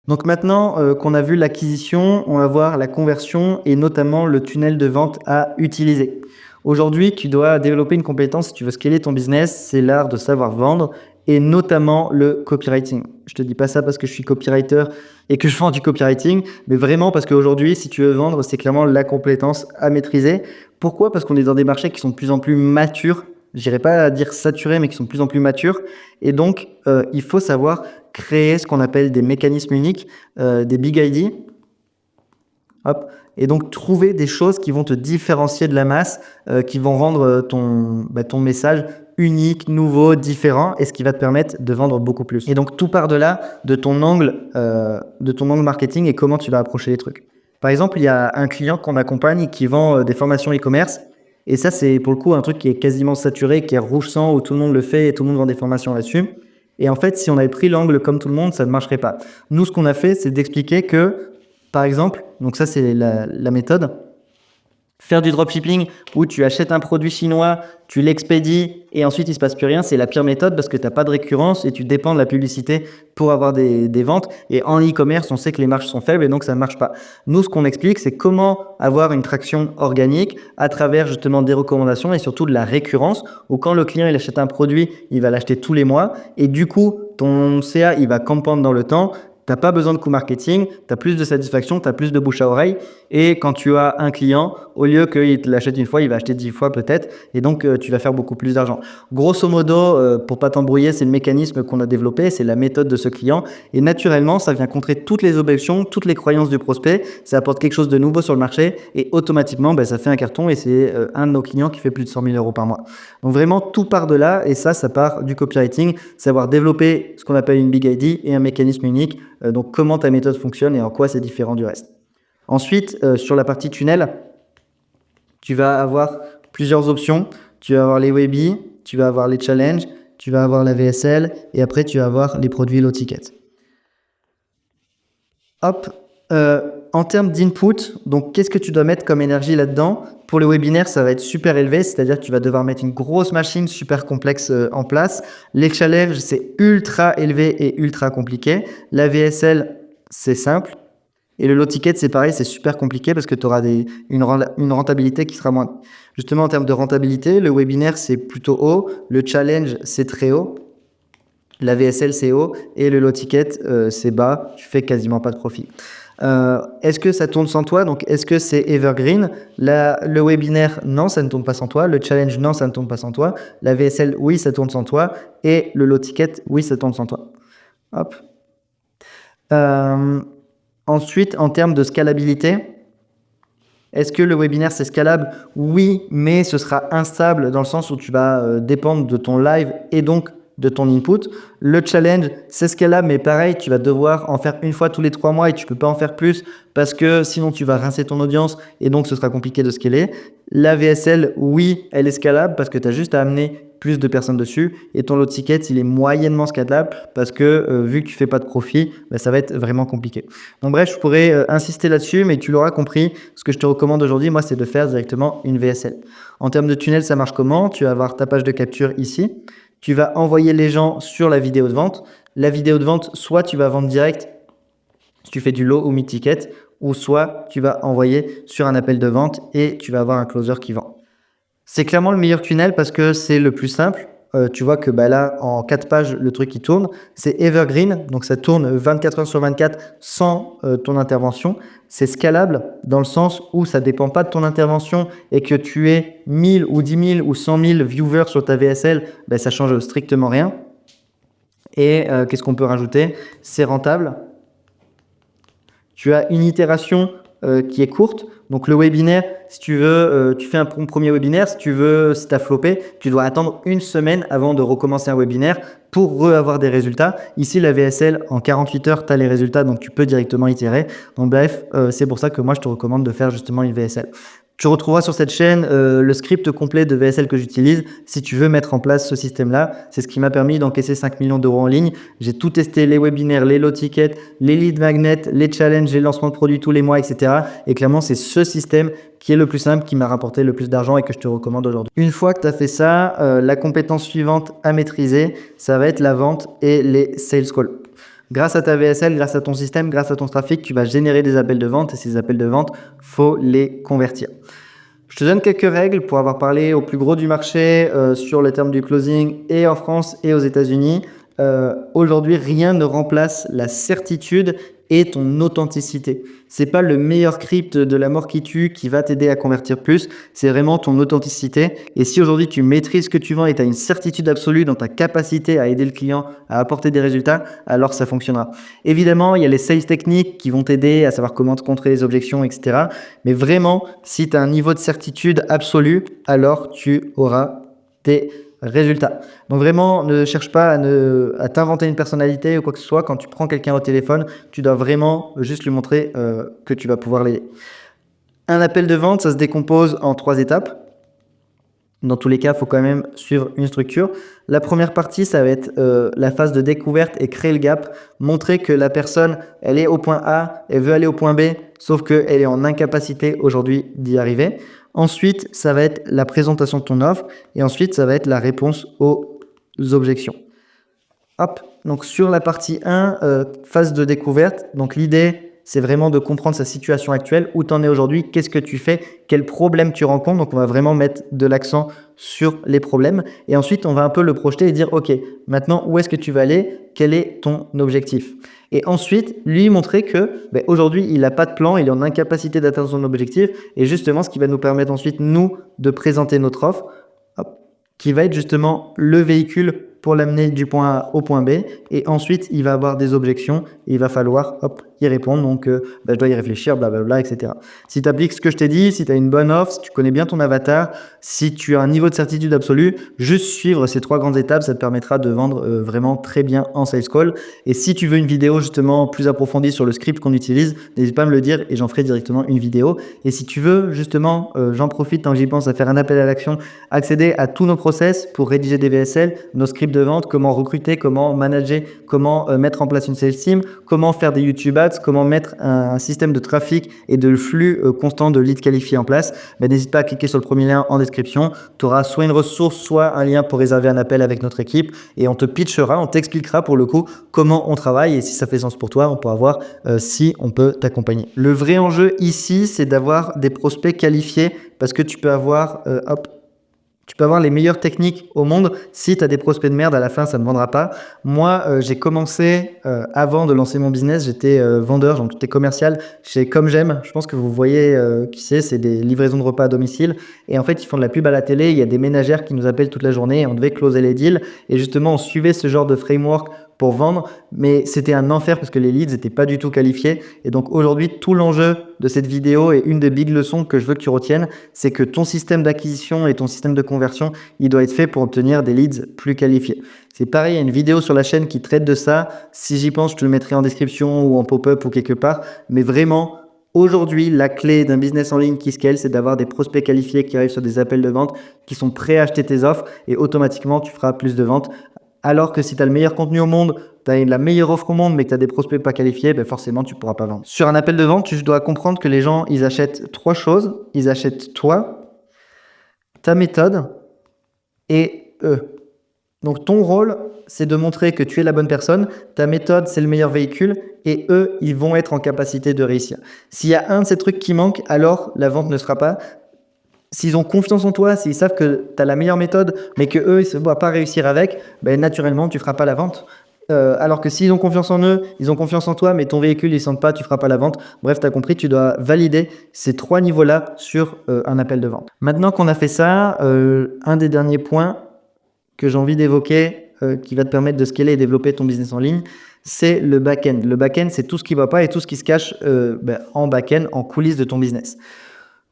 Donc maintenant qu'on a vu l'acquisition, on va voir la conversion et notamment le tunnel de vente à utiliser. Aujourd'hui, tu dois développer une compétence si tu veux scaler ton business, c'est l'art de savoir vendre et notamment le copywriting. Je te dis pas ça parce que je suis copywriter et que je vends du copywriting, mais vraiment parce qu'aujourd'hui, si tu veux vendre, c'est clairement la compétence à maîtriser. Pourquoi? Parce qu'on est dans des marchés qui sont de plus en plus matures. J'irai pas dire saturés, mais qui sont de plus en plus matures. Et donc, il faut savoir créer ce qu'on appelle des mécanismes uniques, des big ID. Hop. Et donc, trouver des choses qui vont te différencier de la masse, qui vont rendre ton message unique, nouveau, différent, et ce qui va te permettre de vendre beaucoup plus. Et donc, tout part de là, de ton angle marketing et comment tu vas approcher les trucs. Par exemple, il y a un client qu'on accompagne qui vend des formations e-commerce. Et ça, c'est pour le coup un truc qui est quasiment saturé, qui est rouge sang, où tout le monde le fait et tout le monde vend des formations là-dessus. Et en fait, si on avait pris l'angle comme tout le monde, ça ne marcherait pas. Nous, ce qu'on a fait, c'est d'expliquer que, par exemple, donc ça, c'est la méthode, faire du dropshipping où tu achètes un produit chinois, tu l'expédies et ensuite il se passe plus rien, c'est la pire méthode parce que tu n'as pas de récurrence et tu dépends de la publicité pour avoir des ventes. Et en e-commerce, on sait que les marges sont faibles et donc ça ne marche pas. Nous, ce qu'on explique, c'est comment avoir une traction organique à travers justement des recommandations et surtout de la récurrence où quand le client il achète un produit, il va l'acheter tous les mois et du coup, ton CA, il va compound dans le temps. T'as pas besoin de coût marketing, tu as plus de satisfaction, tu as plus de bouche à oreille. Et quand tu as un client, au lieu qu'il te l'achète une fois, il va acheter 10 fois peut-être. Et donc, tu vas faire beaucoup plus d'argent. Grosso modo, pour pas t'embrouiller, c'est le mécanisme qu'on a développé, c'est la méthode de ce client. Et naturellement, ça vient contrer toutes les objections, toutes les croyances du prospect. Ça apporte quelque chose de nouveau sur le marché. Et automatiquement, ça fait un carton. Et c'est un de nos clients qui fait plus de 100 000 euros par mois. Donc vraiment, tout part de là. Et ça part du copywriting. Savoir développer ce qu'on appelle une big ID et un mécanisme unique. Donc, comment ta méthode fonctionne et en quoi c'est différent du reste. Ensuite, sur la partie tunnel, tu vas avoir plusieurs options. Tu vas avoir les Webby, tu vas avoir les challenges, tu vas avoir la VSL et après, tu vas avoir les produits low ticket. Hop, en termes d'input, donc qu'est-ce que tu dois mettre comme énergie là-dedans? Pour le webinaire, ça va être super élevé, c'est-à-dire que tu vas devoir mettre une grosse machine super complexe en place. Les challenges, c'est ultra élevé et ultra compliqué. La VSL, c'est simple. Et le low ticket, c'est pareil, c'est super compliqué parce que tu auras une rentabilité qui sera moins. Justement, en termes de rentabilité, le webinaire, c'est plutôt haut. Le challenge, c'est très haut. La VSL, c'est haut. Et le low ticket, c'est bas. Tu fais quasiment pas de profit. Est-ce que ça tourne sans toi? Donc, est-ce que c'est evergreen? Le webinaire, non, ça ne tourne pas sans toi. Le challenge, non, ça ne tourne pas sans toi. La VSL, oui, ça tourne sans toi. Et le low ticket, oui, ça tourne sans toi. Hop. Ensuite, en termes de scalabilité, est-ce que le webinaire, c'est scalable? Oui, mais ce sera instable dans le sens où tu vas dépendre de ton live et donc de ton input. Le challenge, c'est scalable, mais pareil, tu vas devoir en faire une fois tous les 3 mois et tu peux pas en faire plus parce que sinon tu vas rincer ton audience et donc ce sera compliqué de scaler. La VSL, oui, elle est scalable parce que tu as juste à amener plus de personnes dessus et ton lot ticket, il est moyennement scalable parce que vu que tu fais pas de profit, ça va être vraiment compliqué. Donc bref, je pourrais insister là-dessus, mais tu l'auras compris. Ce que je te recommande aujourd'hui, moi, c'est de faire directement une VSL. En termes de tunnel, ça marche comment? Tu vas avoir ta page de capture ici. Tu vas envoyer les gens sur la vidéo de vente. La vidéo de vente, soit tu vas vendre direct si tu fais du low ou mid ticket, ou soit tu vas envoyer sur un appel de vente et tu vas avoir un closer qui vend. C'est clairement le meilleur tunnel parce que c'est le plus simple. Tu vois que là, en 4 pages, le truc qui tourne, c'est evergreen, donc ça tourne 24 heures sur 24 sans ton intervention. C'est scalable dans le sens où ça ne dépend pas de ton intervention et que tu aies 1000 ou 10 000 ou 100 000 viewers sur ta VSL, ça change strictement rien. Et qu'est-ce qu'on peut rajouter? C'est rentable. Tu as une itération qui est courte. Donc le webinaire, si tu veux, tu fais un premier webinaire, si tu as floppé, tu dois attendre une semaine avant de recommencer un webinaire pour avoir des résultats. Ici, la VSL, en 48 heures, tu as les résultats, donc tu peux directement itérer. Donc bref, c'est pour ça que moi, je te recommande de faire justement une VSL. Tu retrouveras sur cette chaîne le script complet de VSL que j'utilise si tu veux mettre en place ce système-là. C'est ce qui m'a permis d'encaisser 5 millions d'euros en ligne. J'ai tout testé, les webinaires, les low tickets, les lead magnets, les challenges, les lancements de produits tous les mois, etc. Et clairement, c'est ce système qui est le plus simple, qui m'a rapporté le plus d'argent et que je te recommande aujourd'hui. Une fois que tu as fait ça, la compétence suivante à maîtriser, ça va être la vente et les sales calls. Grâce à ta VSL, grâce à ton système, grâce à ton trafic, tu vas générer des appels de vente et ces appels de vente, faut les convertir. Je te donne quelques règles pour avoir parlé au plus gros du marché sur le terme du closing et en France et aux États-Unis. Aujourd'hui, rien ne remplace la certitude et ton authenticité. C'est pas le meilleur script de la mort qui tue qui va t'aider à convertir plus, c'est vraiment ton authenticité. Et si aujourd'hui tu maîtrises ce que tu vends et tu as une certitude absolue dans ta capacité à aider le client à apporter des résultats, alors ça fonctionnera. Évidemment, il y a les sales techniques qui vont t'aider à savoir comment te contrer les objections, etc. Mais vraiment, si tu as un niveau de certitude absolu, alors tu auras des résultats. Donc vraiment, ne cherche pas à t'inventer une personnalité ou quoi que ce soit. Quand tu prends quelqu'un au téléphone, tu dois vraiment juste lui montrer que tu vas pouvoir l'aider. Un appel de vente, ça se décompose en 3 étapes. Dans tous les cas, il faut quand même suivre une structure. La première partie, ça va être la phase de découverte et créer le gap. Montrer que la personne, elle est au point A, elle veut aller au point B, sauf qu'elle est en incapacité aujourd'hui d'y arriver. Ensuite, ça va être la présentation de ton offre et ensuite, ça va être la réponse aux objections. Hop, donc sur la partie 1, phase de découverte, donc l'idée, c'est vraiment de comprendre sa situation actuelle, où tu en es aujourd'hui, qu'est-ce que tu fais, quels problèmes tu rencontres. Donc, on va vraiment mettre de l'accent sur les problèmes. Et ensuite, on va un peu le projeter et dire, OK, maintenant, où est-ce que tu vas aller? Quel est ton objectif? Et ensuite, lui montrer que aujourd'hui, il n'a pas de plan, il est en incapacité d'atteindre son objectif. Et justement, ce qui va nous permettre ensuite, nous, de présenter notre offre, qui va être justement le véhicule pour l'amener du point A au point B. Et ensuite, il va avoir des objections et il va falloir y répondre. Donc, je dois y réfléchir, blablabla, etc. Si tu appliques ce que je t'ai dit, si tu as une bonne offre, si tu connais bien ton avatar, si tu as un niveau de certitude absolue, juste suivre ces 3 grandes étapes, ça te permettra de vendre vraiment très bien en sales call. Et si tu veux une vidéo justement plus approfondie sur le script qu'on utilise, n'hésite pas à me le dire et j'en ferai directement une vidéo. Et si tu veux justement, j'en profite tant que j'y pense, à faire un appel à l'action, accéder à tous nos process pour rédiger des VSL, nos scripts de vente, comment recruter, comment manager, comment mettre en place une sales team, comment faire des YouTube ads, comment mettre un système de trafic et de flux constant de leads qualifiés en place, n'hésite pas à cliquer sur le premier lien en description. Tu auras soit une ressource, soit un lien pour réserver un appel avec notre équipe et on te pitchera, on t'expliquera pour le coup comment on travaille et si ça fait sens pour toi, on pourra voir si on peut t'accompagner. Le vrai enjeu ici, c'est d'avoir des prospects qualifiés parce que tu peux avoir les meilleures techniques au monde. Si tu as des prospects de merde, à la fin, ça ne vendra pas. Moi, j'ai commencé, avant de lancer mon business, j'étais vendeur, donc j'étais commercial chez Comme J'aime. Je pense que vous voyez qui c'est des livraisons de repas à domicile. Et en fait, ils font de la pub à la télé. Il y a des ménagères qui nous appellent toute la journée et on devait closer les deals. Et justement, on suivait ce genre de framework pour vendre, mais c'était un enfer parce que les leads n'étaient pas du tout qualifiés. Et donc aujourd'hui, tout l'enjeu de cette vidéo et une des big leçons que je veux que tu retiennes, c'est que ton système d'acquisition et ton système de conversion, il doit être fait pour obtenir des leads plus qualifiés. C'est pareil, il y a une vidéo sur la chaîne qui traite de ça. Si j'y pense, je te le mettrai en description ou en pop-up ou quelque part. Mais vraiment, aujourd'hui, la clé d'un business en ligne qui scale, c'est d'avoir des prospects qualifiés qui arrivent sur des appels de vente, qui sont prêts à acheter tes offres et automatiquement, tu feras plus de ventes. Alors que si tu as le meilleur contenu au monde, tu as la meilleure offre au monde, mais que tu as des prospects pas qualifiés, forcément, tu ne pourras pas vendre. Sur un appel de vente, tu dois comprendre que les gens, ils achètent 3 choses. Ils achètent toi, ta méthode et eux. Donc, ton rôle, c'est de montrer que tu es la bonne personne. Ta méthode, c'est le meilleur véhicule et eux, ils vont être en capacité de réussir. S'il y a un de ces trucs qui manque, alors la vente ne sera pas. S'ils ont confiance en toi, s'ils savent que tu as la meilleure méthode, mais qu'eux, ils ne se voient pas réussir avec, naturellement, tu ne feras pas la vente. Alors que s'ils ont confiance en eux, ils ont confiance en toi, mais ton véhicule, ils ne sentent pas, tu ne feras pas la vente. Bref, tu as compris, tu dois valider ces 3 niveaux-là sur un appel de vente. Maintenant qu'on a fait ça, un des derniers points que j'ai envie d'évoquer, qui va te permettre de scaler et développer ton business en ligne, c'est le back-end. Le back-end, c'est tout ce qui ne va pas et tout ce qui se cache en back-end, en coulisses de ton business.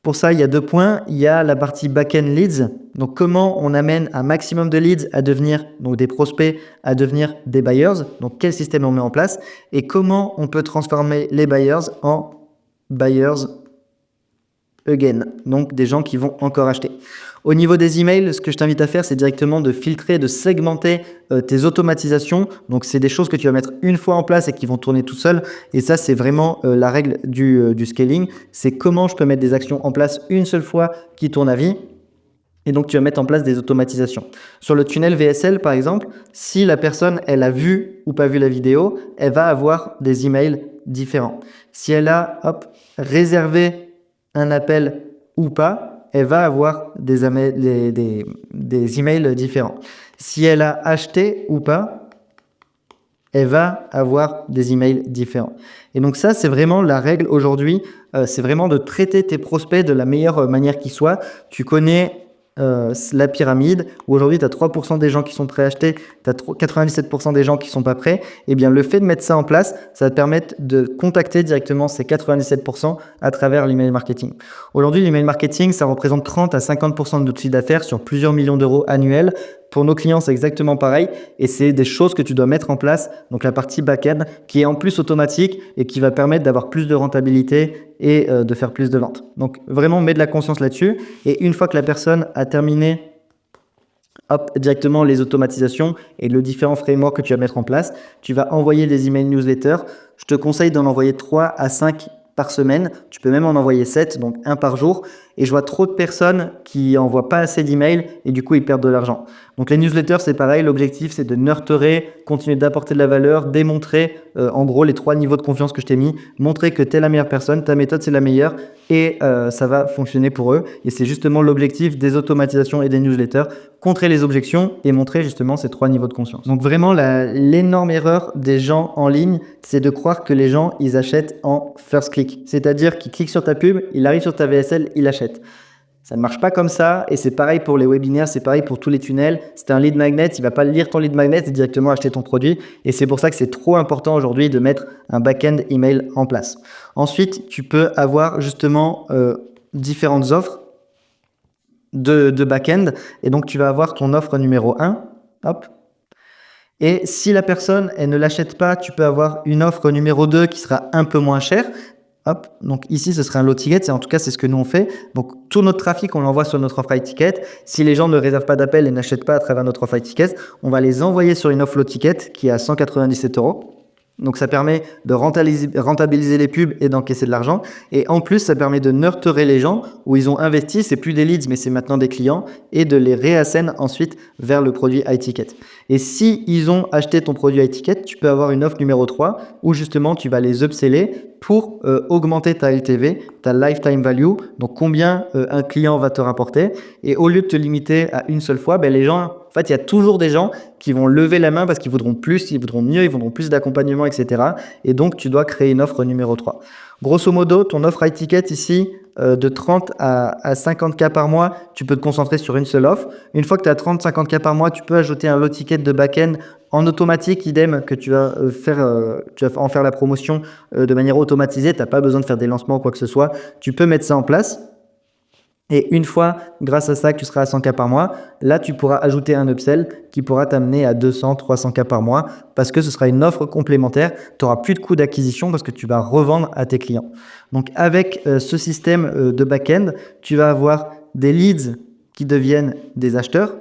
Pour ça, il y a 2 points. Il y a la partie back-end leads. Donc, comment on amène un maximum de leads à devenir, donc des prospects, à devenir des buyers. Donc, quel système on met en place et comment on peut transformer les buyers en buyers again. Donc, des gens qui vont encore acheter. Au niveau des emails, ce que je t'invite à faire, c'est directement de filtrer, de segmenter tes automatisations. Donc, c'est des choses que tu vas mettre une fois en place et qui vont tourner tout seul. Et ça, c'est vraiment la règle du scaling. C'est comment je peux mettre des actions en place une seule fois qui tournent à vie. Et donc, tu vas mettre en place des automatisations. Sur le tunnel VSL, par exemple, si la personne, elle a vu ou pas vu la vidéo, elle va avoir des emails différents. Si elle a réservé un appel ou pas, elle va avoir des emails différents. Si elle a acheté ou pas, elle va avoir des emails différents. Et donc ça, c'est vraiment la règle aujourd'hui. C'est vraiment de traiter tes prospects de la meilleure manière qui soit. Tu connais la pyramide où aujourd'hui tu as 3% des gens qui sont prêts à acheter, tu as 97% des gens qui sont pas prêts. Et bien le fait de mettre ça en place, ça va te permettre de contacter directement ces 97% à travers l'email marketing. Aujourd'hui, l'email marketing, ça représente 30 à 50% de notre chiffre d'affaires sur plusieurs millions d'euros annuels. Pour nos clients, c'est exactement pareil et c'est des choses que tu dois mettre en place. Donc la partie back-end qui est en plus automatique et qui va permettre d'avoir plus de rentabilité et de faire plus de ventes. Donc vraiment, mets de la conscience là-dessus et une fois que la personne a terminé directement les automatisations et le différent framework que tu vas mettre en place, tu vas envoyer des emails newsletters. Je te conseille d'en envoyer 3 à 5 par semaine. Tu peux même en envoyer 7, donc 1 par jour. Et je vois trop de personnes qui n'envoient pas assez d'emails et du coup, ils perdent de l'argent. Donc les newsletters, c'est pareil. L'objectif, c'est de nurturer, continuer d'apporter de la valeur, démontrer en gros les 3 niveaux de confiance que je t'ai mis, montrer que tu es la meilleure personne, ta méthode, c'est la meilleure et ça va fonctionner pour eux. Et c'est justement l'objectif des automatisations et des newsletters, contrer les objections et montrer justement ces 3 niveaux de confiance. Donc vraiment, l'énorme erreur des gens en ligne, c'est de croire que les gens, ils achètent en first click. C'est-à-dire qu'ils cliquent sur ta pub, il arrive sur ta VSL, il achète. Ça ne marche pas comme ça et c'est pareil pour les webinaires, c'est pareil pour tous les tunnels. C'est un lead magnet, il ne va pas lire ton lead magnet et directement acheter ton produit. Et c'est pour ça que c'est trop important aujourd'hui de mettre un back-end email en place. Ensuite, tu peux avoir justement différentes offres de back-end et donc tu vas avoir ton offre numéro 1. Hop. Et si la personne, elle ne l'achète pas, tu peux avoir une offre numéro 2 qui sera un peu moins chère. Hop, donc ici, ce serait un low ticket. En tout cas, c'est ce que nous on fait. Donc, tout notre trafic, on l'envoie sur notre offre high ticket. Si les gens ne réservent pas d'appel et n'achètent pas à travers notre offre high ticket, on va les envoyer sur une offre low ticket qui est à 197 €. Donc, ça permet de rentabiliser les pubs et d'encaisser de l'argent. Et en plus, ça permet de nurturer les gens où ils ont investi. C'est plus des leads, mais c'est maintenant des clients, et de les réascendre ensuite vers le produit high ticket. Et si ils ont acheté ton produit high ticket, tu peux avoir une offre numéro 3 où justement tu vas les upseller pour augmenter ta LTV, ta lifetime value, donc combien un client va te rapporter. Et au lieu de te limiter à une seule fois, les gens, en fait, il y a toujours des gens qui vont lever la main parce qu'ils voudront plus, ils voudront mieux, ils voudront plus d'accompagnement, etc. Et donc, tu dois créer une offre numéro 3. Grosso modo, ton offre high ticket ici, de 30 à 50K par mois, tu peux te concentrer sur une seule offre. Une fois que tu as 30-50K par mois, tu peux ajouter un low ticket de back-end en automatique, idem, que tu vas en faire la promotion de manière automatisée. Tu n'as pas besoin de faire des lancements ou quoi que ce soit. Tu peux mettre ça en place. Et une fois, grâce à ça, que tu seras à 100K par mois, là, tu pourras ajouter un upsell qui pourra t'amener à 200-300K par mois parce que ce sera une offre complémentaire. Tu n'auras plus de coûts d'acquisition parce que tu vas revendre à tes clients. Donc, avec ce système de back-end, tu vas avoir des leads qui deviennent des acheteurs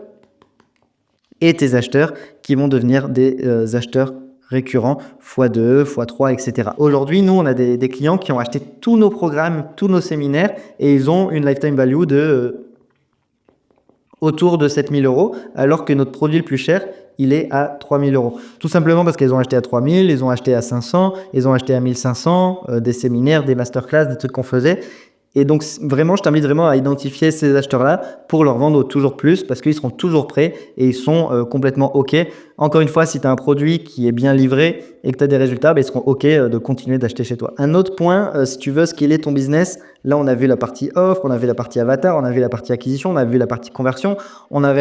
et tes acheteurs qui vont devenir des acheteurs récurrents x2, x3, etc. Aujourd'hui, nous, on a des clients qui ont acheté tous nos programmes, tous nos séminaires, et ils ont une lifetime value de autour de 7 000 €, alors que notre produit le plus cher, il est à 3 000 €. Tout simplement parce qu'ils ont acheté à 3 000, ils ont acheté à 500, ils ont acheté à 1 500, des séminaires, des masterclass, des trucs qu'on faisait. Et donc, vraiment, je t'invite vraiment à identifier ces acheteurs-là pour leur vendre toujours plus parce qu'ils seront toujours prêts et ils sont complètement OK. Encore une fois, si tu as un produit qui est bien livré et que tu as des résultats, ils seront OK de continuer d'acheter chez toi. Un autre point, si tu veux scaler ton business, là, on a vu la partie offre, on a vu la partie avatar, on a vu la partie acquisition, on a vu la partie conversion, on a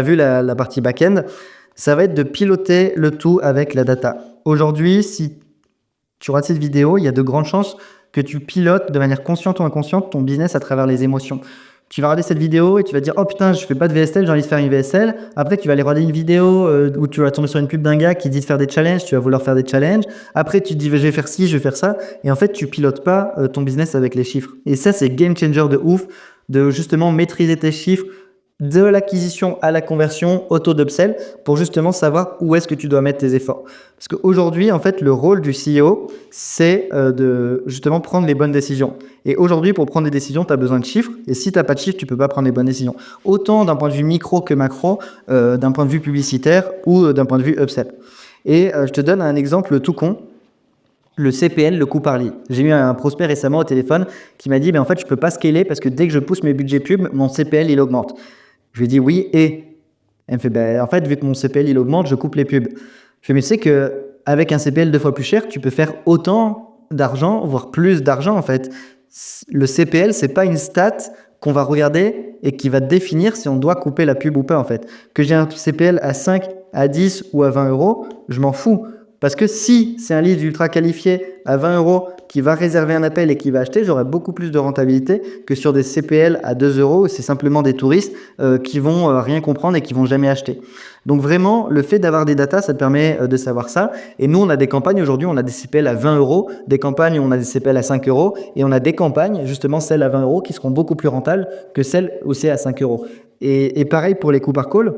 vu la partie back-end. Ça va être de piloter le tout avec la data. Aujourd'hui, si tu regardes cette vidéo, il y a de grandes chances que tu pilotes de manière consciente ou inconsciente ton business à travers les émotions. Tu vas regarder cette vidéo et tu vas te dire « Oh putain, je fais pas de VSL, j'ai envie de faire une VSL ». Après, tu vas aller regarder une vidéo où tu vas tomber sur une pub d'un gars qui dit de faire des challenges, tu vas vouloir faire des challenges. Après, tu te dis « Je vais faire ci, je vais faire ça ». Et en fait, tu pilotes pas ton business avec les chiffres. Et ça, c'est game changer de ouf, de justement maîtriser tes chiffres, de l'acquisition à la conversion, auto d'upsell, pour justement savoir où est-ce que tu dois mettre tes efforts. Parce qu'aujourd'hui, en fait, le rôle du CEO, c'est de justement prendre les bonnes décisions. Et aujourd'hui, pour prendre des décisions, tu as besoin de chiffres. Et si tu n'as pas de chiffres, tu ne peux pas prendre les bonnes décisions. Autant d'un point de vue micro que macro, d'un point de vue publicitaire ou d'un point de vue upsell. Et je te donne un exemple tout con. Le CPL, le coût par lead. J'ai eu un prospect récemment au téléphone qui m'a dit en fait, je ne peux pas scaler parce que dès que je pousse mes budgets pub, mon CPL, il augmente. Je lui ai dit oui, et elle me fait en fait, vu que mon CPL il augmente, je coupe les pubs. Je lui ai dit, mais tu sais qu'avec un CPL 2 fois plus cher, tu peux faire autant d'argent, voire plus d'argent en fait. Le CPL, c'est pas une stat qu'on va regarder et qui va définir si on doit couper la pub ou pas en fait. Que j'ai un CPL à 5, à 10 ou à 20 €, je m'en fous. Parce que si c'est un lead ultra qualifié à 20 € qui va réserver un appel et qui va acheter, j'aurai beaucoup plus de rentabilité que sur des CPL à 2 €. C'est simplement des touristes qui vont rien comprendre et qui vont jamais acheter. Donc vraiment, le fait d'avoir des datas, ça te permet de savoir ça. Et nous, on a des campagnes aujourd'hui, on a des CPL à 20 €, des campagnes où on a des CPL à 5 € et on a des campagnes, justement celles à 20 € qui seront beaucoup plus rentables que celles où c'est à 5 €. Et pareil pour les coûts par call.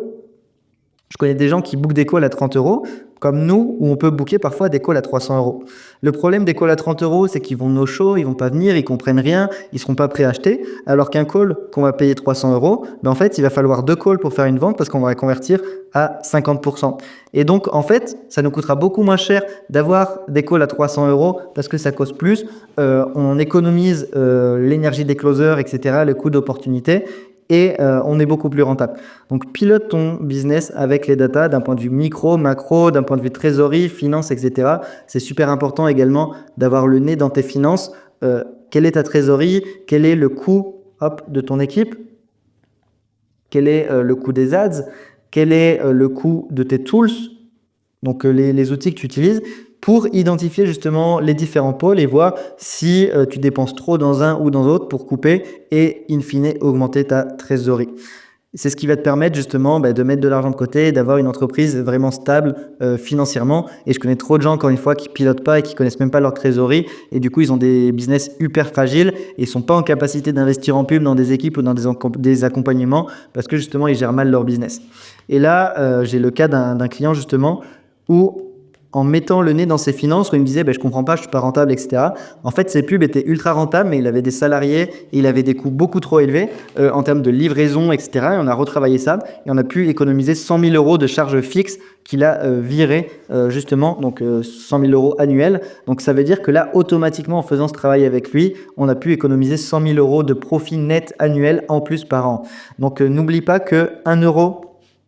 Je connais des gens qui bookent des calls à 30 €, comme nous, où on peut booker parfois des calls à 300 €. Le problème des calls à 30 €, c'est qu'ils vont no show, ils vont pas venir, ils comprennent rien, ils seront pas prêts à acheter. Alors qu'un call qu'on va payer 300 €, en fait, il va falloir 2 calls pour faire une vente parce qu'on va la convertir à 50%. Et donc, en fait, ça nous coûtera beaucoup moins cher d'avoir des calls à 300 € parce que ça coste plus. On économise l'énergie des closers, etc., le coût d'opportunité. Et on est beaucoup plus rentable. Donc, pilote ton business avec les datas d'un point de vue micro, macro, d'un point de vue trésorerie, finance, etc. C'est super important également d'avoir le nez dans tes finances. Quelle est ta trésorerie? Quel est le coût de ton équipe? Quel est le coût des ads? Quel est le coût de tes tools? Donc, les outils que tu utilises pour identifier justement les différents pôles et voir si tu dépenses trop dans un ou dans l'autre pour couper et in fine augmenter ta trésorerie. C'est ce qui va te permettre justement de mettre de l'argent de côté, d'avoir une entreprise vraiment stable financièrement. Et je connais trop de gens, encore une fois, qui pilotent pas et qui connaissent même pas leur trésorerie. Et du coup, ils ont des business hyper fragiles et ils sont pas en capacité d'investir en pub dans des équipes ou dans des accompagnements parce que justement, ils gèrent mal leur business. Et là, j'ai le cas d'un client justement où en mettant le nez dans ses finances, où il me disait je comprends pas, je suis pas rentable, etc. En fait, ses pubs étaient ultra rentables, mais il avait des salariés et il avait des coûts beaucoup trop élevés en termes de livraison, etc. Et on a retravaillé ça et on a pu économiser 100 000 euros de charges fixes qu'il a virées justement, donc 100 000 euros annuels. Donc ça veut dire que là, automatiquement, en faisant ce travail avec lui, on a pu économiser 100 000 euros de profit net annuel en plus par an. Donc n'oublie pas que 1 euro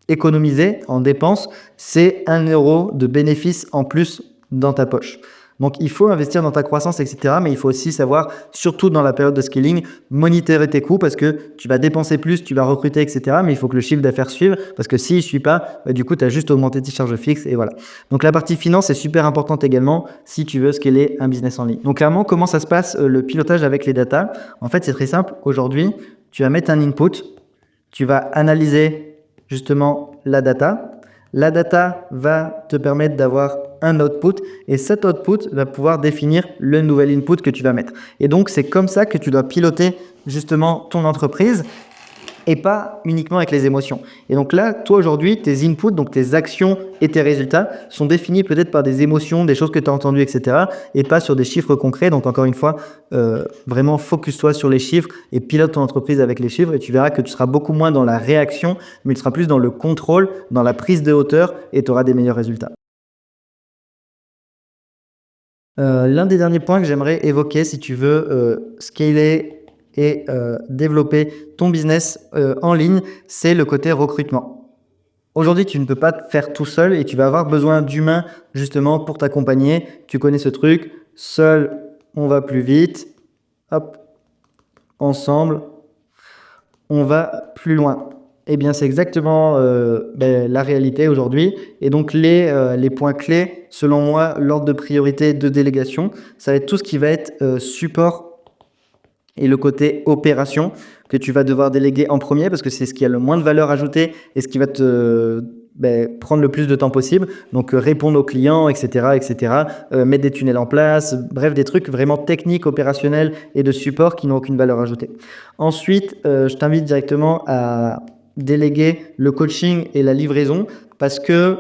économiser en dépenses, c'est 1 euro de bénéfice en plus dans ta poche. Donc, il faut investir dans ta croissance, etc. Mais il faut aussi savoir, surtout dans la période de scaling, monitorer tes coûts parce que tu vas dépenser plus, tu vas recruter, etc. Mais il faut que le chiffre d'affaires suive parce que s'il ne suit pas, du coup, tu as juste augmenté tes charges fixes et voilà. Donc, la partie finance est super importante également si tu veux scaler un business en ligne. Donc, clairement, comment ça se passe le pilotage avec les datas? En fait, c'est très simple. Aujourd'hui, tu vas mettre un input, tu vas analyser justement la data. La data va te permettre d'avoir un output et cet output va pouvoir définir le nouvel input que tu vas mettre. Et donc, c'est comme ça que tu dois piloter justement ton entreprise et pas uniquement avec les émotions. Et donc là, toi aujourd'hui, tes inputs, donc tes actions et tes résultats sont définis peut-être par des émotions, des choses que tu as entendues, etc. et pas sur des chiffres concrets. Donc encore une fois, vraiment focus-toi sur les chiffres et pilote ton entreprise avec les chiffres et tu verras que tu seras beaucoup moins dans la réaction, mais tu seras plus dans le contrôle, dans la prise de hauteur et tu auras des meilleurs résultats. L'un des derniers points que j'aimerais évoquer, si tu veux scaler et développer ton business en ligne, c'est le côté recrutement. Aujourd'hui, tu ne peux pas te faire tout seul et tu vas avoir besoin d'humains justement pour t'accompagner. Tu connais ce truc, seul on va plus vite, hop, ensemble on va plus loin. Eh bien, c'est exactement la réalité aujourd'hui. Et donc, les points clés, selon moi, l'ordre de priorité de délégation, ça va être tout ce qui va être support et le côté opération que tu vas devoir déléguer en premier parce que c'est ce qui a le moins de valeur ajoutée et ce qui va te prendre le plus de temps possible. Donc, répondre aux clients, etc., etc., mettre des tunnels en place, bref, des trucs vraiment techniques, opérationnels et de support qui n'ont aucune valeur ajoutée. Ensuite, je t'invite directement à déléguer le coaching et la livraison parce que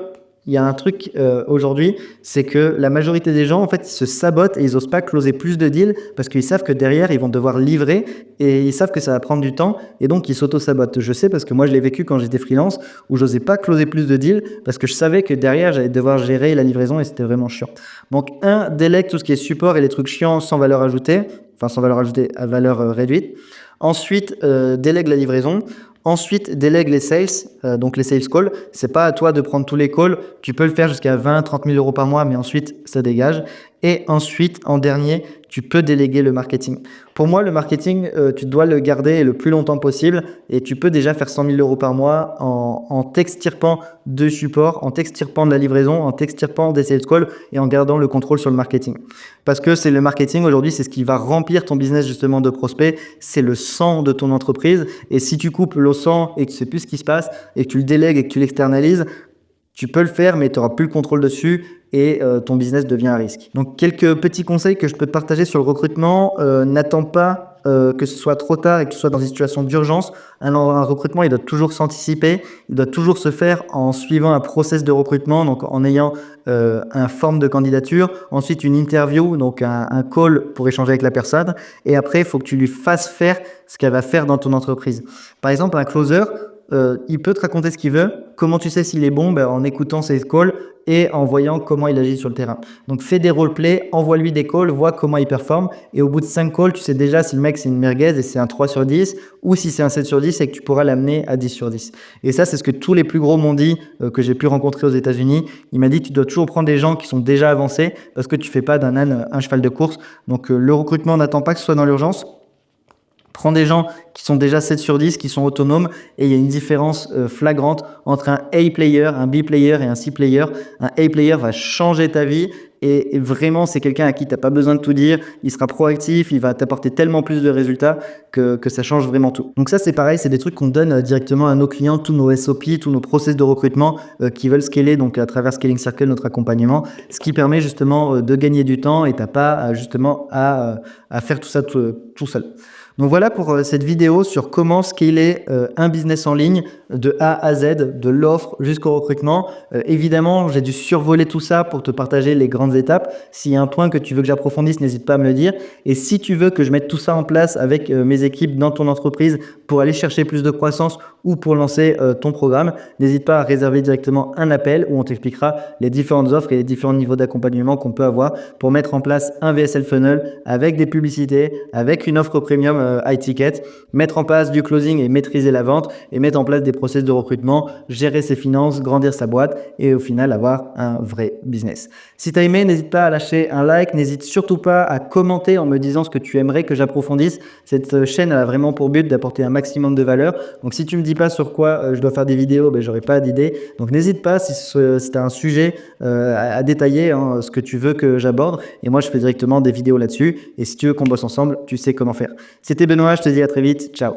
il y a un truc aujourd'hui, c'est que la majorité des gens, en fait, ils se sabotent et ils n'osent pas closer plus de deals parce qu'ils savent que derrière, ils vont devoir livrer et ils savent que ça va prendre du temps et donc ils s'auto-sabotent. Je sais parce que moi, je l'ai vécu quand j'étais freelance où j'osais pas closer plus de deals parce que je savais que derrière, j'allais devoir gérer la livraison et c'était vraiment chiant. Donc, délègue tout ce qui est support et les trucs chiants sans valeur ajoutée, enfin sans valeur ajoutée à valeur réduite. Ensuite, délègue la livraison. Ensuite, délègue les sales, donc les sales calls. C'est pas à toi de prendre tous les calls. Tu peux le faire jusqu'à 20, 30 000 euros par mois, mais ensuite, ça dégage. Et ensuite, en dernier, tu peux déléguer le marketing. Pour moi, le marketing, tu dois le garder le plus longtemps possible et tu peux déjà faire 100 000 euros par mois en t'extirpant de support, en t'extirpant de la livraison, en t'extirpant des sales calls et en gardant le contrôle sur le marketing. Parce que c'est le marketing aujourd'hui, c'est ce qui va remplir ton business justement de prospects, c'est le sang de ton entreprise et si tu coupes le sang et que tu sais plus ce qui se passe et que tu le délègues et que tu l'externalises, tu peux le faire, mais tu n'auras plus le contrôle dessus et ton business devient un risque. Donc, quelques petits conseils que je peux te partager sur le recrutement. N'attends pas que ce soit trop tard et que tu sois dans une situation d'urgence. Un recrutement, il doit toujours s'anticiper. Il doit toujours se faire en suivant un process de recrutement, donc en ayant un forme de candidature. Ensuite, une interview, donc un call pour échanger avec la personne. Et après, il faut que tu lui fasses faire ce qu'elle va faire dans ton entreprise. Par exemple, un closer, il peut te raconter ce qu'il veut. Comment tu sais s'il est bon? En écoutant ses calls et en voyant comment il agit sur le terrain. Donc, fais des roleplays, envoie-lui des calls, vois comment il performe. Et au bout de 5 calls, tu sais déjà si le mec c'est une merguez et c'est un 3 sur 10 ou si c'est un 7 sur 10 et que tu pourras l'amener à 10 sur 10. Et ça, c'est ce que tous les plus gros m'ont dit que j'ai pu rencontrer aux États-Unis. Il m'a dit tu dois toujours prendre des gens qui sont déjà avancés parce que tu fais pas d'un âne un cheval de course. Donc, le recrutement n'attend pas que ce soit dans l'urgence. Prends des gens qui sont déjà 7 sur 10, qui sont autonomes, et il y a une différence flagrante entre un A player, un B player et un C player. Un A player va changer ta vie et vraiment, c'est quelqu'un à qui tu n'as pas besoin de tout dire. Il sera proactif, il va t'apporter tellement plus de résultats que ça change vraiment tout. Donc ça, c'est pareil, c'est des trucs qu'on donne directement à nos clients, tous nos SOP, tous nos process de recrutement qui veulent scaler, donc à travers Scaling Circle, notre accompagnement, ce qui permet justement de gagner du temps et tu n'as pas justement à faire tout ça tout seul. Donc voilà pour cette vidéo sur comment scaler un business en ligne de A à Z, de l'offre jusqu'au recrutement. Évidemment, j'ai dû survoler tout ça pour te partager les grandes étapes. S'il y a un point que tu veux que j'approfondisse, n'hésite pas à me le dire. Et si tu veux que je mette tout ça en place avec mes équipes dans ton entreprise pour aller chercher plus de croissance ou pour lancer ton programme, n'hésite pas à réserver directement un appel où on t'expliquera les différentes offres et les différents niveaux d'accompagnement qu'on peut avoir pour mettre en place un VSL funnel avec des publicités, avec une offre premium high ticket, mettre en place du closing et maîtriser la vente et mettre en place des process de recrutement, gérer ses finances, grandir sa boîte et au final avoir un vrai business. Si tu as aimé, n'hésite pas à lâcher un like, n'hésite surtout pas à commenter en me disant ce que tu aimerais que j'approfondisse. Cette chaîne elle a vraiment pour but d'apporter un maximum de valeur. Donc si tu me dis pas sur quoi je dois faire des vidéos, j'aurai pas d'idée. Donc n'hésite pas si tu as un sujet à détailler, ce que tu veux que j'aborde. Et moi, je fais directement des vidéos là-dessus. Et si tu veux qu'on bosse ensemble, tu sais comment faire. C'était Benoît, je te dis à très vite. Ciao.